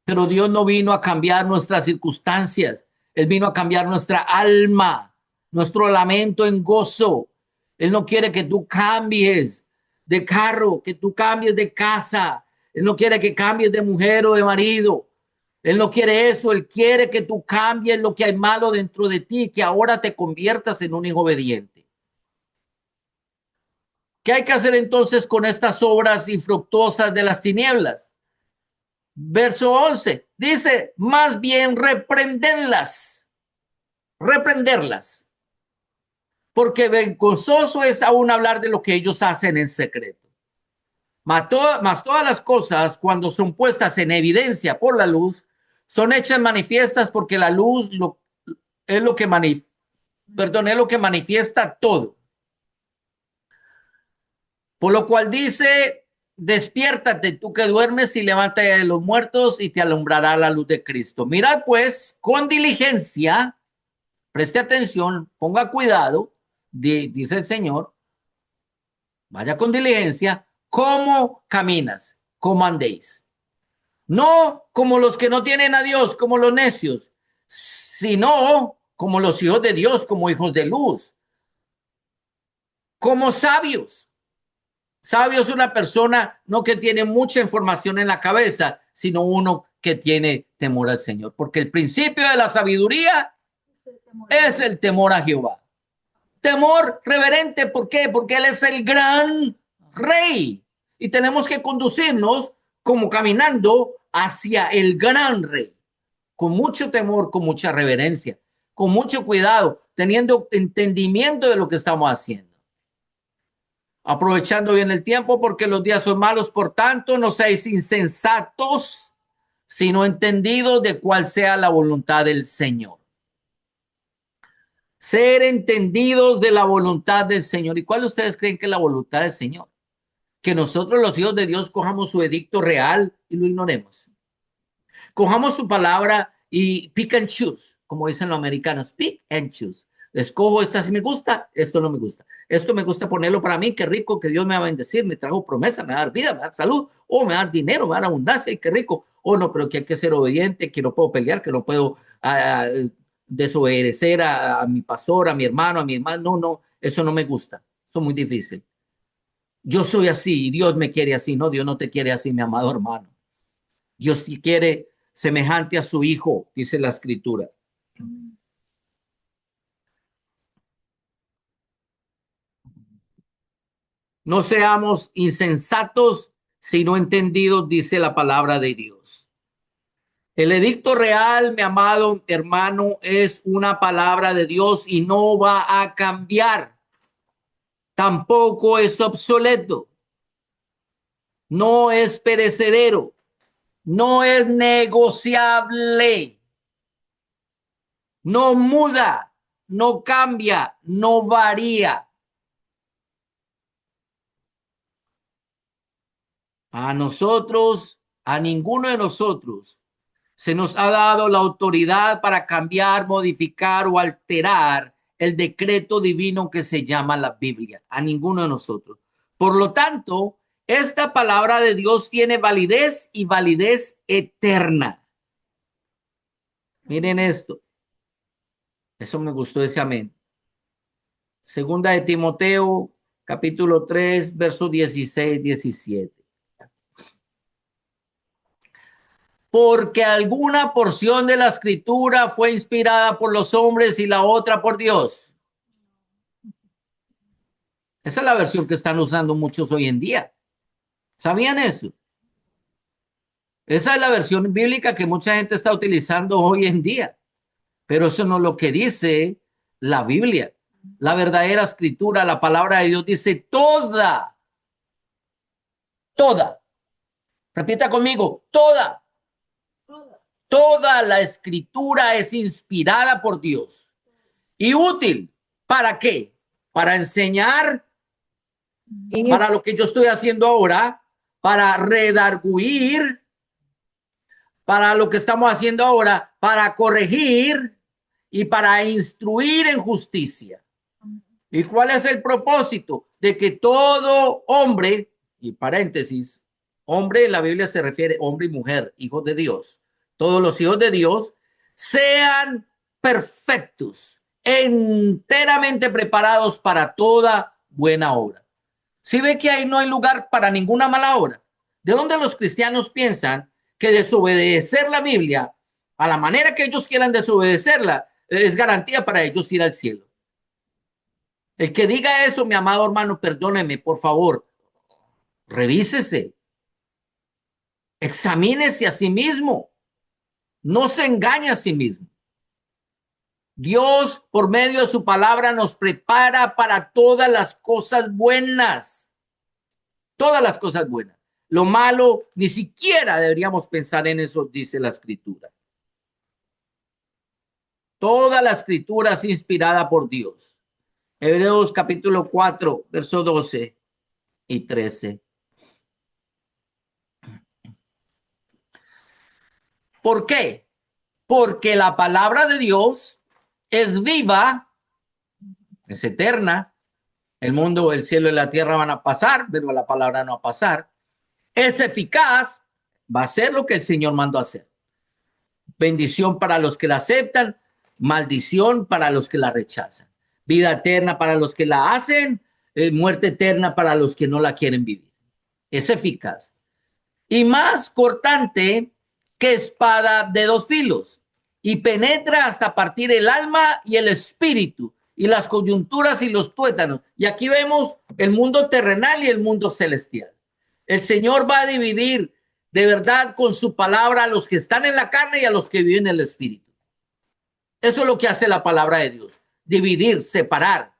Pero Dios no vino a cambiar nuestras circunstancias. Él vino a cambiar nuestra alma, nuestro lamento en gozo. Él no quiere que tú cambies de carro, que tú cambies de casa. Él no quiere que cambies de mujer o de marido. Él no quiere eso. Él quiere que tú cambies lo que hay malo dentro de ti, que ahora te conviertas en un hijo obediente. ¿Qué hay que hacer entonces con estas obras infructuosas de las tinieblas? Verso 11 dice, más bien reprenderlas, porque vergonzoso es aún hablar de lo que ellos hacen en secreto. Mas todas las cosas, cuando son puestas en evidencia por la luz, son hechas manifiestas porque la luz es lo que es lo que manifiesta todo. Por lo cual dice, despiértate tú que duermes y levántate de los muertos y te alumbrará la luz de Cristo. Mirad pues con diligencia, preste atención, ponga cuidado, dice el Señor, vaya con diligencia, cómo caminas, cómo andéis. No como los que no tienen a Dios, como los necios, sino como los hijos de Dios, como hijos de luz, como sabios. Sabio es una persona no que tiene mucha información en la cabeza, sino uno que tiene temor al Señor. Porque el principio de la sabiduría es el temor a Jehová. Temor reverente, ¿por qué? Porque Él es el gran rey. Y tenemos que conducirnos como caminando hacia el gran rey. Con mucho temor, con mucha reverencia, con mucho cuidado, teniendo entendimiento de lo que estamos haciendo. Aprovechando bien el tiempo porque los días son malos, por tanto no seáis insensatos, sino entendidos de cuál sea la voluntad del Señor. Ser entendidos de la voluntad del Señor. ¿Y cuál ustedes creen que es la voluntad del Señor? Que nosotros los hijos de Dios cojamos su edicto real y lo ignoremos. Cojamos su palabra y pick and choose, como dicen los americanos, pick and choose. Escojo esta si me gusta, esto no me gusta. Esto me gusta ponerlo para mí, qué rico, que Dios me va a bendecir, me trajo promesa, me va a dar vida, me va a dar salud, o me va a dar dinero, me va a dar abundancia, y qué rico. O no, pero que hay que ser obediente, que no puedo pelear, que no puedo desobedecer a mi pastor, a mi hermano, a mi hermano. No, no, eso no me gusta. Eso es muy difícil. Yo soy así y Dios me quiere así. No, Dios no te quiere así, mi amado hermano. Dios te quiere semejante a su hijo, dice la escritura. No seamos insensatos, sino entendidos, dice la palabra de Dios. El edicto real, mi amado hermano, es una palabra de Dios y no va a cambiar. Tampoco es obsoleto. No es perecedero. No es negociable. No muda, no cambia, no varía. A nosotros, a ninguno de nosotros, se nos ha dado la autoridad para cambiar, modificar o alterar el decreto divino que se llama la Biblia. A ninguno de nosotros. Por lo tanto, esta palabra de Dios tiene validez y validez eterna. Miren esto. Eso me gustó ese amén. Segunda de Timoteo, capítulo 3, versos 16, 17. Porque alguna porción de la escritura fue inspirada por los hombres y la otra por Dios. Esa es la versión que están usando muchos hoy en día. ¿Sabían eso? Esa es la versión bíblica que mucha gente está utilizando hoy en día. Pero eso no es lo que dice la Biblia. La verdadera escritura, la palabra de Dios dice toda. Repita conmigo, toda. Toda la escritura es inspirada por Dios y útil. ¿Para qué? Para enseñar, para lo que yo estoy haciendo ahora, para redarguir, para lo que estamos haciendo ahora, para corregir y para instruir en justicia. ¿Y cuál es el propósito? De que todo hombre, y paréntesis, hombre en la Biblia se refiere hombre y mujer, hijos de Dios, todos los hijos de Dios sean perfectos, enteramente preparados para toda buena obra. ¿Sí ve que ahí no hay lugar para ninguna mala obra? ¿De dónde los cristianos piensan que desobedecer la Biblia a la manera que ellos quieran desobedecerla es garantía para ellos ir al cielo? El que diga eso, mi amado hermano, perdóneme, por favor, revísese, examínese a sí mismo, no se engañe a sí mismo. Dios, por medio de su palabra, nos prepara para todas las cosas buenas. Todas las cosas buenas. Lo malo, ni siquiera deberíamos pensar en eso, dice la escritura. Toda la escritura es inspirada por Dios. Hebreos capítulo 4, versos 12 y 13. ¿Por qué? Porque la palabra de Dios es viva, es eterna. El mundo, el cielo y la tierra van a pasar, pero la palabra no va a pasar. Es eficaz, va a hacer lo que el Señor mandó a hacer. Bendición para los que la aceptan, maldición para los que la rechazan. Vida eterna para los que la hacen, muerte eterna para los que no la quieren vivir. Es eficaz. Y más cortante que espada de dos filos, y penetra hasta partir el alma y el espíritu, y las coyunturas y los tuétanos. Y aquí vemos el mundo terrenal y el mundo celestial. El Señor va a dividir de verdad con su palabra a los que están en la carne y a los que viven en el espíritu. Eso es lo que hace la palabra de Dios, dividir, separar.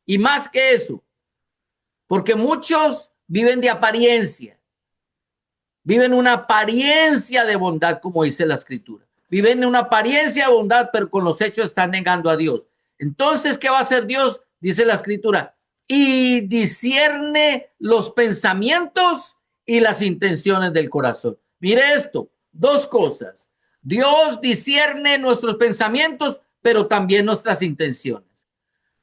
Y más que eso, porque muchos viven de apariencia, viven una apariencia de bondad, como dice la escritura. Viven una apariencia de bondad, pero con los hechos están negando a Dios. Entonces, ¿qué va a hacer Dios? Dice la escritura, y discierne los pensamientos y las intenciones del corazón. Mire esto, dos cosas. Dios discierne nuestros pensamientos, pero también nuestras intenciones.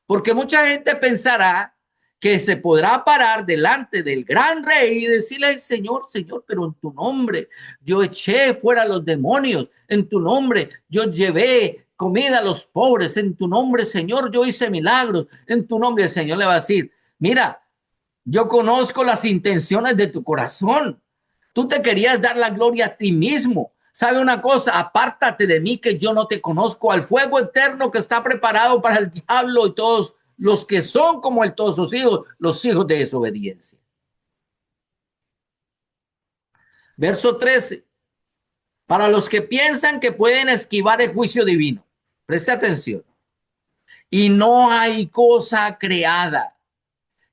Porque mucha gente pensará que se podrá parar delante del gran rey y decirle, Señor, Señor, pero en tu nombre yo eché fuera a los demonios, en tu nombre yo llevé comida a los pobres, en tu nombre, Señor, yo hice milagros, en tu nombre el Señor le va a decir, mira, yo conozco las intenciones de tu corazón. Tú te querías dar la gloria a ti mismo. ¿Sabe una cosa? Apártate de mí que yo no te conozco, al fuego eterno que está preparado para el diablo y todos los que son como él, todos sus hijos, los hijos de desobediencia. Verso 13. Para los que piensan que pueden esquivar el juicio divino. Preste atención. Y no hay cosa creada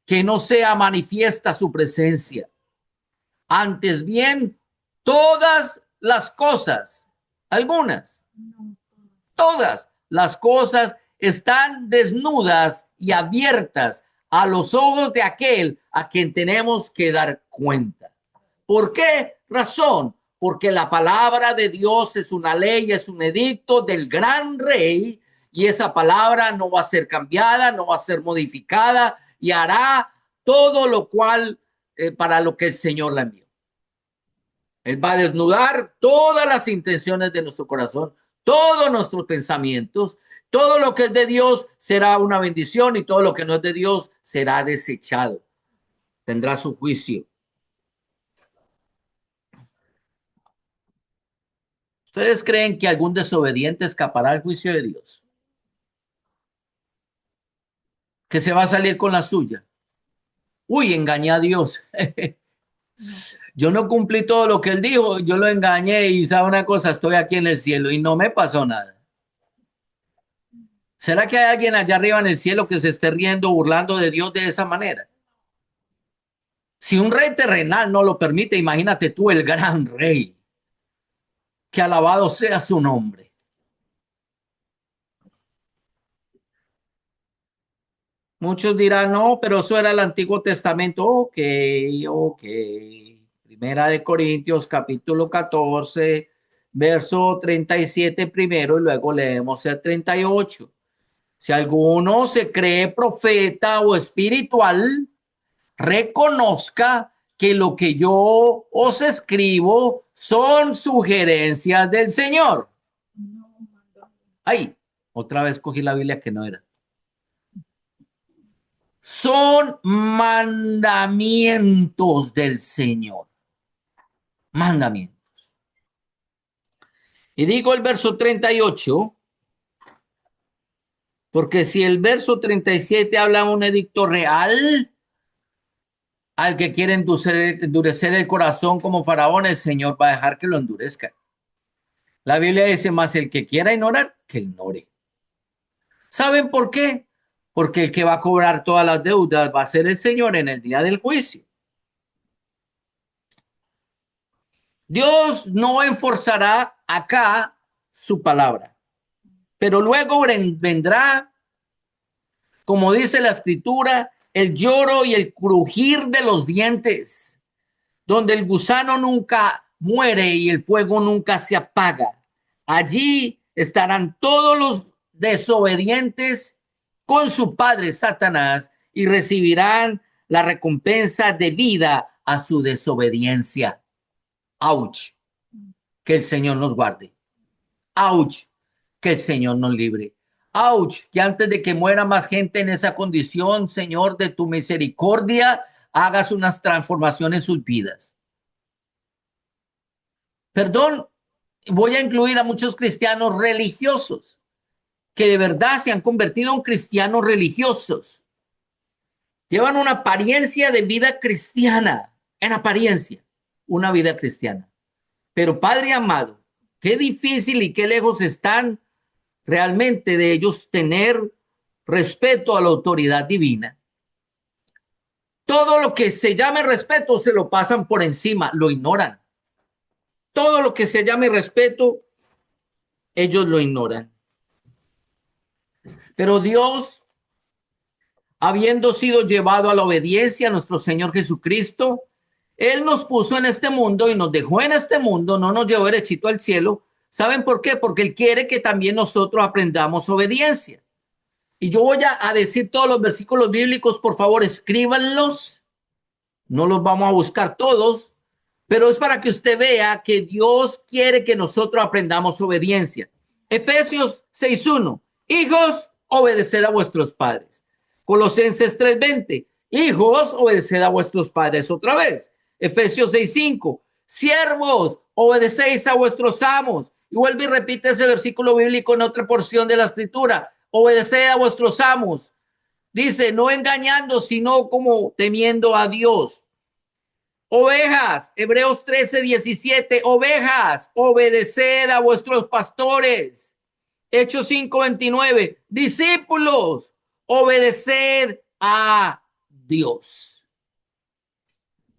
que no sea manifiesta su presencia. Antes bien, todas las cosas, algunas, todas las cosas están desnudas y abiertas a los ojos de aquel a quien tenemos que dar cuenta. ¿Por qué razón? Porque la palabra de Dios es una ley, es un edicto del gran rey y esa palabra no va a ser cambiada, no va a ser modificada y hará todo lo cual para lo que el Señor la envió. Él va a desnudar todas las intenciones de nuestro corazón, todos nuestros pensamientos, todo lo que es de Dios será una bendición y todo lo que no es de Dios será desechado. Tendrá su juicio. ¿Ustedes creen que algún desobediente escapará al juicio de Dios? ¿Que se va a salir con la suya? Uy, engañé a Dios. Yo no cumplí todo lo que él dijo, yo lo engañé y sabe una cosa, estoy aquí en el cielo y no me pasó nada. ¿Será que hay alguien allá arriba en el cielo que se esté riendo, burlando de Dios de esa manera? Si un rey terrenal no lo permite, imagínate tú el gran rey. Que alabado sea su nombre. Muchos dirán, no, pero eso era el Antiguo Testamento. Ok, ok. Primera de Corintios, capítulo 14, verso 37 primero y luego leemos el 38. Si alguno se cree profeta o espiritual, reconozca que lo que yo os escribo son sugerencias del Señor. Ay, otra vez cogí la Biblia que no era. son mandamientos del Señor. Mandamientos. Y digo el verso 38, porque si el verso 37 habla de un edicto real, al que quiere endurecer el corazón como Faraón, el Señor va a dejar que lo endurezca. La Biblia dice, más el que quiera ignorar, que ignore. ¿Saben por qué? Porque el que va a cobrar todas las deudas va a ser el Señor en el día del juicio. Dios no enforzará acá su palabra, pero luego vendrá, como dice la escritura, el lloro y el crujir de los dientes, donde el gusano nunca muere y el fuego nunca se apaga. Allí estarán todos los desobedientes con su padre Satanás y recibirán la recompensa debida a su desobediencia. ¡Auch! Que el Señor nos guarde. ¡Auch! Que el Señor nos libre. ¡Auch! Que antes de que muera más gente en esa condición, Señor, de tu misericordia, hagas unas transformaciones en sus vidas. Perdón, voy a incluir a muchos cristianos religiosos que de verdad se han convertido en cristianos religiosos. Llevan una apariencia de vida cristiana, en apariencia, una vida cristiana. Pero Padre amado, qué difícil y qué lejos están realmente de ellos tener respeto a la autoridad divina. Todo lo que se llame respeto se lo pasan por encima, lo ignoran. Todo lo que se llame respeto, ellos lo ignoran. Pero Dios, habiendo sido llevado a la obediencia a nuestro Señor Jesucristo, Él nos puso en este mundo y nos dejó en este mundo, no nos llevó derechito al cielo. ¿Saben por qué? Porque Él quiere que también nosotros aprendamos obediencia. Y yo voy a decir todos los versículos bíblicos, por favor, escríbanlos. No los vamos a buscar todos, pero es para que usted vea que Dios quiere que nosotros aprendamos obediencia. Efesios 6:1. Hijos, obedeced a vuestros padres. Colosenses 3:20. Hijos, obedeced a vuestros padres otra vez. Efesios 6:5. Siervos, obedecéis a vuestros amos. Y vuelve y repite ese versículo bíblico en otra porción de la escritura. Obedeced a vuestros amos. Dice, no engañando, sino como temiendo a Dios. Ovejas, Hebreos 13:17. Ovejas, obedeced a vuestros pastores. Hechos 5:29. Discípulos, obedeced a Dios.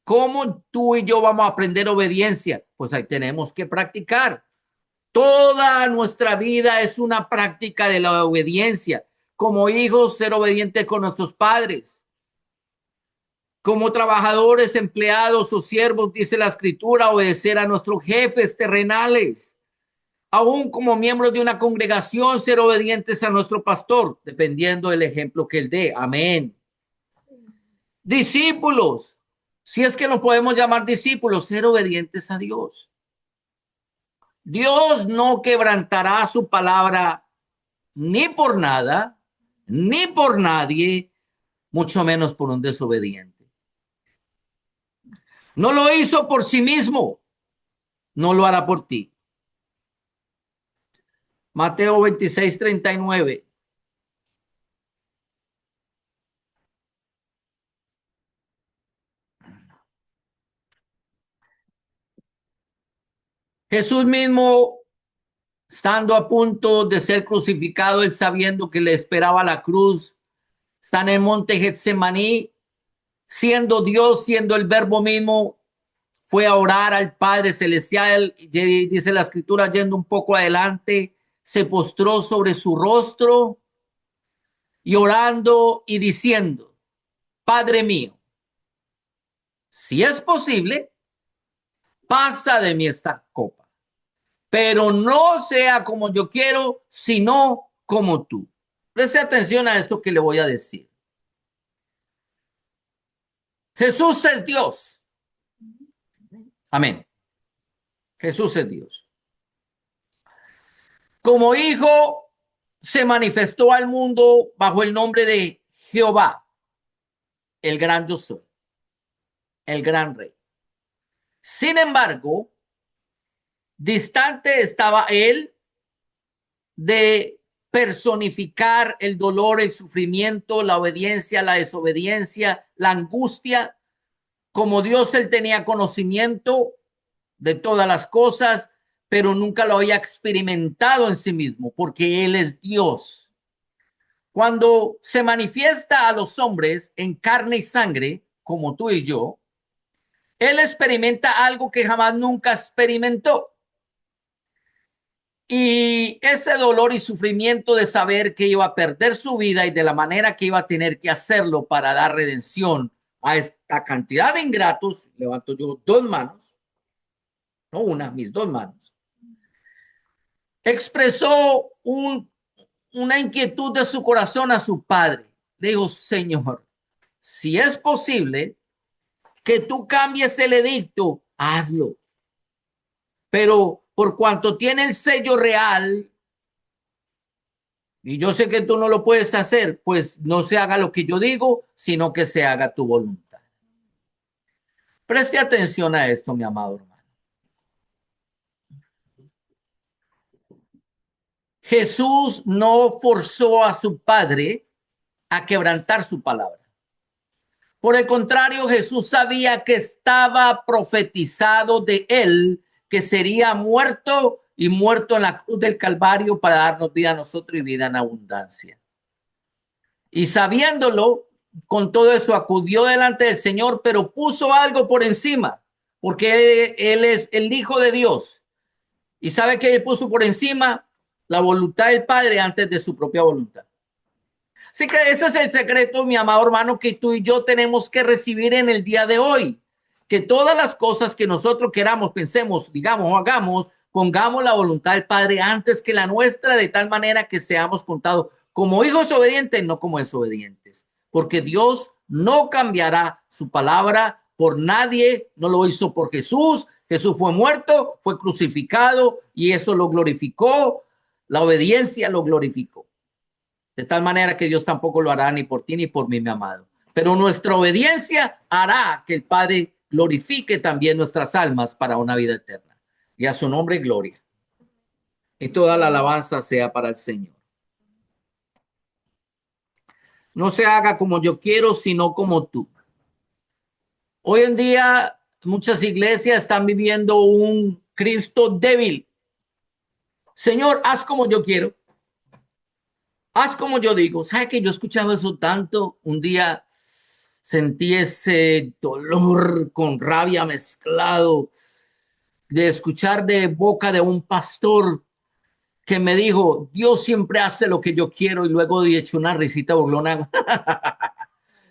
¿Cómo tú y yo vamos a aprender obediencia? Pues ahí tenemos que practicar. Toda nuestra vida es una práctica de la obediencia. Como hijos, ser obedientes con nuestros padres. Como trabajadores, empleados o siervos, dice la escritura, obedecer a nuestros jefes terrenales. Aún como miembros de una congregación, ser obedientes a nuestro pastor, dependiendo del ejemplo que él dé. Amén. Discípulos, si es que nos podemos llamar discípulos, ser obedientes a Dios. Dios no quebrantará su palabra ni por nada, ni por nadie, mucho menos por un desobediente. No lo hizo por sí mismo, no lo hará por ti. Mateo 26:39. Jesús mismo, estando a punto de ser crucificado, él sabiendo que le esperaba la cruz, está en el monte Getsemaní, siendo Dios, siendo el verbo mismo, fue a orar al Padre Celestial, dice la escritura, yendo un poco adelante, se postró sobre su rostro y orando y diciendo, Padre mío, si es posible, pasa de mí esta copa, pero no sea como yo quiero, sino como tú. Preste atención a esto que le voy a decir. Jesús es Dios. Amén. Jesús es Dios. Como hijo, se manifestó al mundo bajo el nombre de Jehová. el gran yo soy, el gran rey. Sin embargo, distante estaba él de personificar el dolor, el sufrimiento, la obediencia, la desobediencia, la angustia. Como Dios, él tenía conocimiento de todas las cosas, pero nunca lo había experimentado en sí mismo, porque él es Dios. Cuando se manifiesta a los hombres en carne y sangre, como tú y yo, él experimenta algo que jamás nunca experimentó. Y ese dolor y sufrimiento de saber que iba a perder su vida y de la manera que iba a tener que hacerlo para dar redención a esta cantidad de ingratos, levanto yo dos manos, no una, mis dos manos, expresó una inquietud de su corazón a su padre. Le dijo, Señor, si es posible que tú cambies el edicto, hazlo. Pero por cuanto tiene el sello real, y yo sé que tú no lo puedes hacer, pues no se haga lo que yo digo, sino que se haga tu voluntad. Preste atención a esto, mi amado hermano. Jesús no forzó a su padre a quebrantar su palabra. Por el contrario, Jesús sabía que estaba profetizado de él, que sería muerto y muerto en la cruz del Calvario para darnos vida a nosotros y vida en abundancia. Y sabiéndolo, con todo eso acudió delante del Señor, pero puso algo por encima, porque él es el Hijo de Dios. Y sabe que él puso por encima la voluntad del Padre antes de su propia voluntad. Así que ese es el secreto, mi amado hermano, que tú y yo tenemos que recibir en el día de hoy. Que todas las cosas que nosotros queramos, pensemos, digamos o hagamos, pongamos la voluntad del Padre antes que la nuestra, de tal manera que seamos contados como hijos obedientes, no como desobedientes. Porque Dios no cambiará su palabra por nadie, no lo hizo por Jesús. Jesús fue muerto, fue crucificado y eso lo glorificó. La obediencia lo glorificó. De tal manera que Dios tampoco lo hará ni por ti ni por mí, mi amado. Pero nuestra obediencia hará que el Padre glorifique también nuestras almas para una vida eterna. Y a su nombre, gloria. Y toda la alabanza sea para el Señor. No se haga como yo quiero, sino como tú. Hoy en día, muchas iglesias están viviendo un Cristo débil. Señor, haz como yo quiero. Haz como yo digo. ¿Sabe que yo he escuchado eso tanto? Un día sentí ese dolor con rabia mezclado de escuchar de boca de un pastor que me dijo, Dios siempre hace lo que yo quiero, y luego he hecho una risita burlona.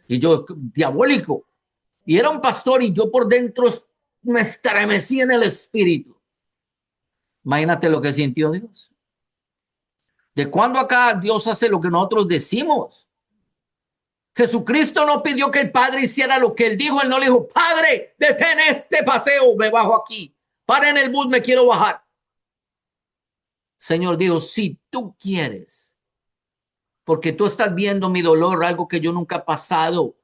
Y yo, diabólico. Y era un pastor y yo por dentro me estremecí en el espíritu. Imagínate lo que sintió Dios. ¿De cuándo acá Dios hace lo que nosotros decimos? Jesucristo no pidió que el Padre hiciera lo que él dijo. Él no le dijo, Padre, detén este paseo, me bajo aquí. Para en el bus, me quiero bajar. Señor dijo, si tú quieres, porque tú estás viendo mi dolor, algo que yo nunca he pasado.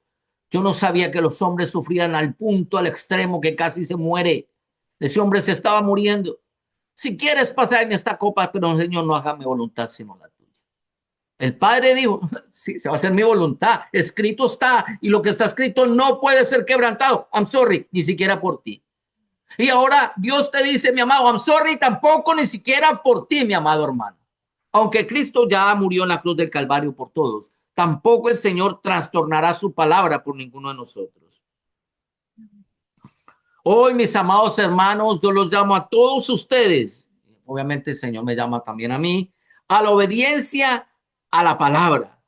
Yo no sabía que los hombres sufrían al punto, al extremo, que casi se muere. Ese hombre se estaba muriendo. Si quieres pasarme esta copa, pero Señor, no haga mi voluntad sino la tuya. El Padre dijo, sí, se va a hacer mi voluntad. Escrito está, y lo que está escrito no puede ser quebrantado. I'm sorry, ni siquiera por ti. Y ahora Dios te dice, mi amado, I'm sorry, tampoco ni siquiera por ti, mi amado hermano. Aunque Cristo ya murió en la cruz del Calvario por todos, tampoco el Señor trastornará su palabra por ninguno de nosotros. Hoy, mis amados hermanos, yo los llamo a todos ustedes, obviamente el Señor me llama también a mí, a la obediencia a la palabra.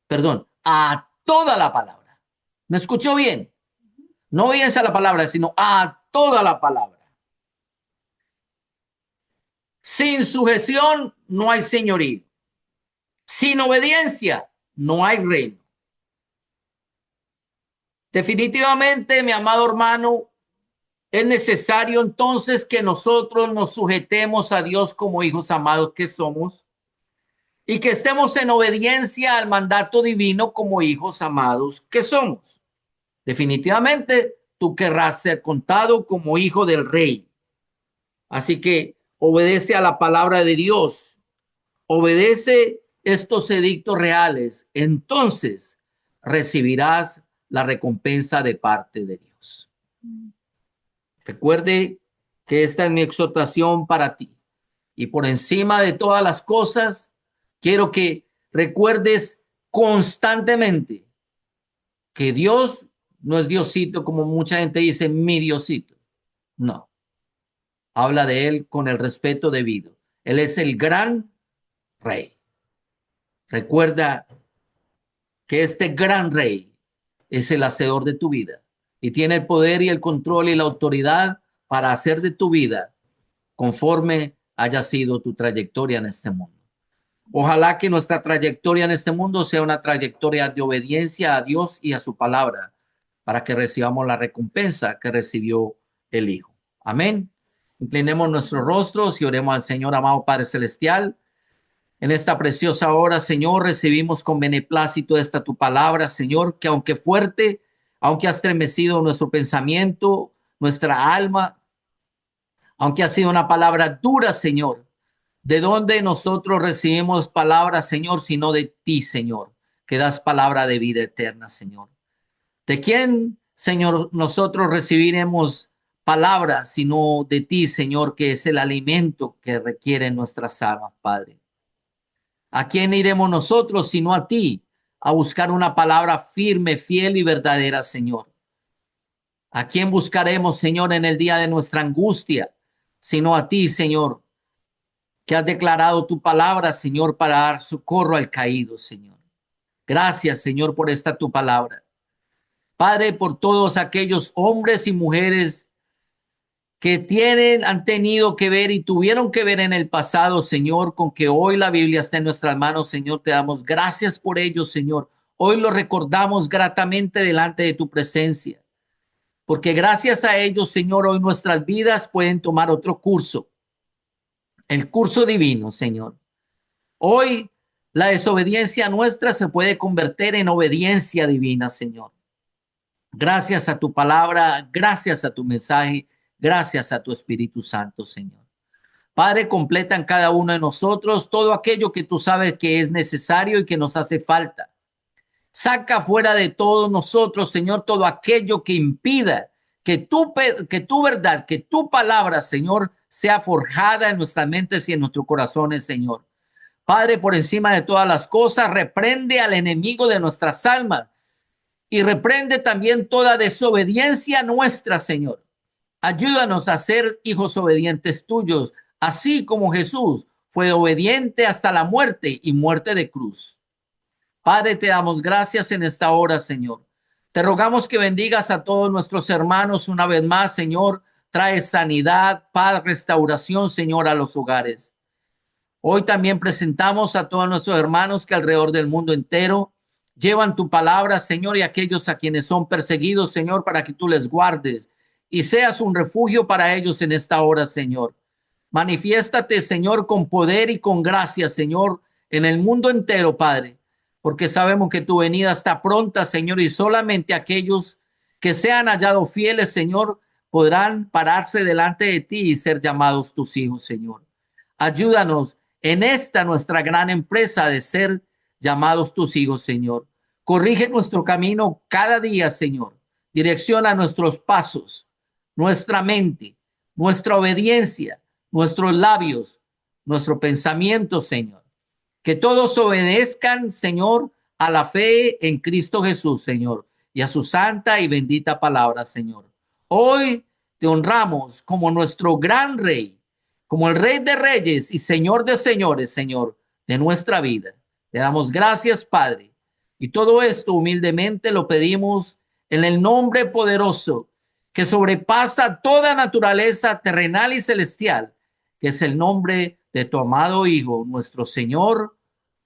Perdón, a toda la palabra. ¿Me escuchó bien? No obediencia a la palabra, sino a toda la palabra. Sin sujeción no hay señorío. Sin obediencia no hay reino. Definitivamente, mi amado hermano, es necesario entonces que nosotros nos sujetemos a Dios como hijos amados que somos y que estemos en obediencia al mandato divino como hijos amados que somos. Definitivamente, tú querrás ser contado como hijo del rey. Así que obedece a la palabra de Dios, obedece estos edictos reales, entonces recibirás la recompensa de parte de Dios. Recuerde que esta es mi exhortación para ti. Y por encima de todas las cosas, quiero que recuerdes constantemente que Dios no es Diosito, como mucha gente dice, mi Diosito. No, habla de Él con el respeto debido. Él es el gran rey. Recuerda que este gran rey es el hacedor de tu vida y tiene el poder y el control y la autoridad para hacer de tu vida conforme haya sido tu trayectoria en este mundo. Ojalá que nuestra trayectoria en este mundo sea una trayectoria de obediencia a Dios y a su palabra para que recibamos la recompensa que recibió el Hijo. Amén. Inclinemos nuestros rostros y oremos al Señor, amado Padre Celestial. En esta preciosa hora, Señor, recibimos con beneplácito esta tu palabra, Señor, que aunque fuerte, aunque ha estremecido nuestro pensamiento, nuestra alma, aunque ha sido una palabra dura, Señor, ¿de dónde nosotros recibimos palabras, Señor, sino de ti, Señor, que das palabra de vida eterna, Señor? ¿De quién, Señor, nosotros recibiremos palabras, sino de ti, Señor, que es el alimento que requieren nuestras almas, Padre? ¿A quién iremos nosotros, sino a ti, a buscar una palabra firme, fiel y verdadera, Señor? ¿A quién buscaremos, Señor, en el día de nuestra angustia, sino a ti, Señor, que has declarado tu palabra, Señor, para dar socorro al caído, Señor? Gracias, Señor, por esta tu palabra. Padre, por todos aquellos hombres y mujeres que han tenido que ver y tuvieron que ver en el pasado, Señor, con que hoy la Biblia está en nuestras manos, Señor, te damos gracias por ello, Señor. Hoy lo recordamos gratamente delante de tu presencia, porque gracias a ellos, Señor, hoy nuestras vidas pueden tomar otro curso, el curso divino, Señor. Hoy la desobediencia nuestra se puede convertir en obediencia divina, Señor. Gracias a tu palabra, gracias a tu mensaje, gracias a tu Espíritu Santo, Señor. Padre, completa en cada uno de nosotros todo aquello que tú sabes que es necesario y que nos hace falta. Saca fuera de todos nosotros, Señor, todo aquello que impida que tu verdad, que tu palabra, Señor, sea forjada en nuestras mentes y en nuestros corazones, Señor. Padre, por encima de todas las cosas, reprende al enemigo de nuestras almas y reprende también toda desobediencia nuestra, Señor. Ayúdanos a ser hijos obedientes tuyos, así como Jesús fue obediente hasta la muerte y muerte de cruz. Padre, te damos gracias en esta hora, Señor. Te rogamos que bendigas a todos nuestros hermanos una vez más, Señor. Trae sanidad, paz, restauración, Señor, a los hogares. Hoy también presentamos a todos nuestros hermanos que alrededor del mundo entero llevan tu palabra, Señor, y aquellos a quienes son perseguidos, Señor, para que tú les guardes y seas un refugio para ellos en esta hora, Señor. Manifiéstate, Señor, con poder y con gracia, Señor, en el mundo entero, Padre, porque sabemos que tu venida está pronta, Señor, y solamente aquellos que sean hallados fieles, Señor, podrán pararse delante de ti y ser llamados tus hijos, Señor. Ayúdanos en esta nuestra gran empresa de ser llamados tus hijos, Señor. Corrige nuestro camino cada día, Señor. Direcciona nuestros pasos, nuestra mente, nuestra obediencia, nuestros labios, nuestro pensamiento, Señor. Que todos obedezcan, Señor, a la fe en Cristo Jesús, Señor, y a su santa y bendita palabra, Señor. Hoy te honramos como nuestro gran rey, como el Rey de Reyes y Señor de Señores, Señor, de nuestra vida. Te damos gracias, Padre. Y todo esto humildemente lo pedimos en el nombre poderoso que sobrepasa toda naturaleza terrenal y celestial, que es el nombre de tu amado Hijo, nuestro Señor,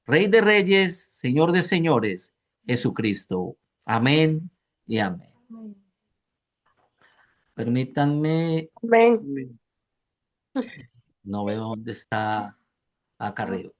Rey de Reyes, Señor de Señores, Jesucristo. Amén y amén. Permítanme, Amén. no veo dónde está acá arriba.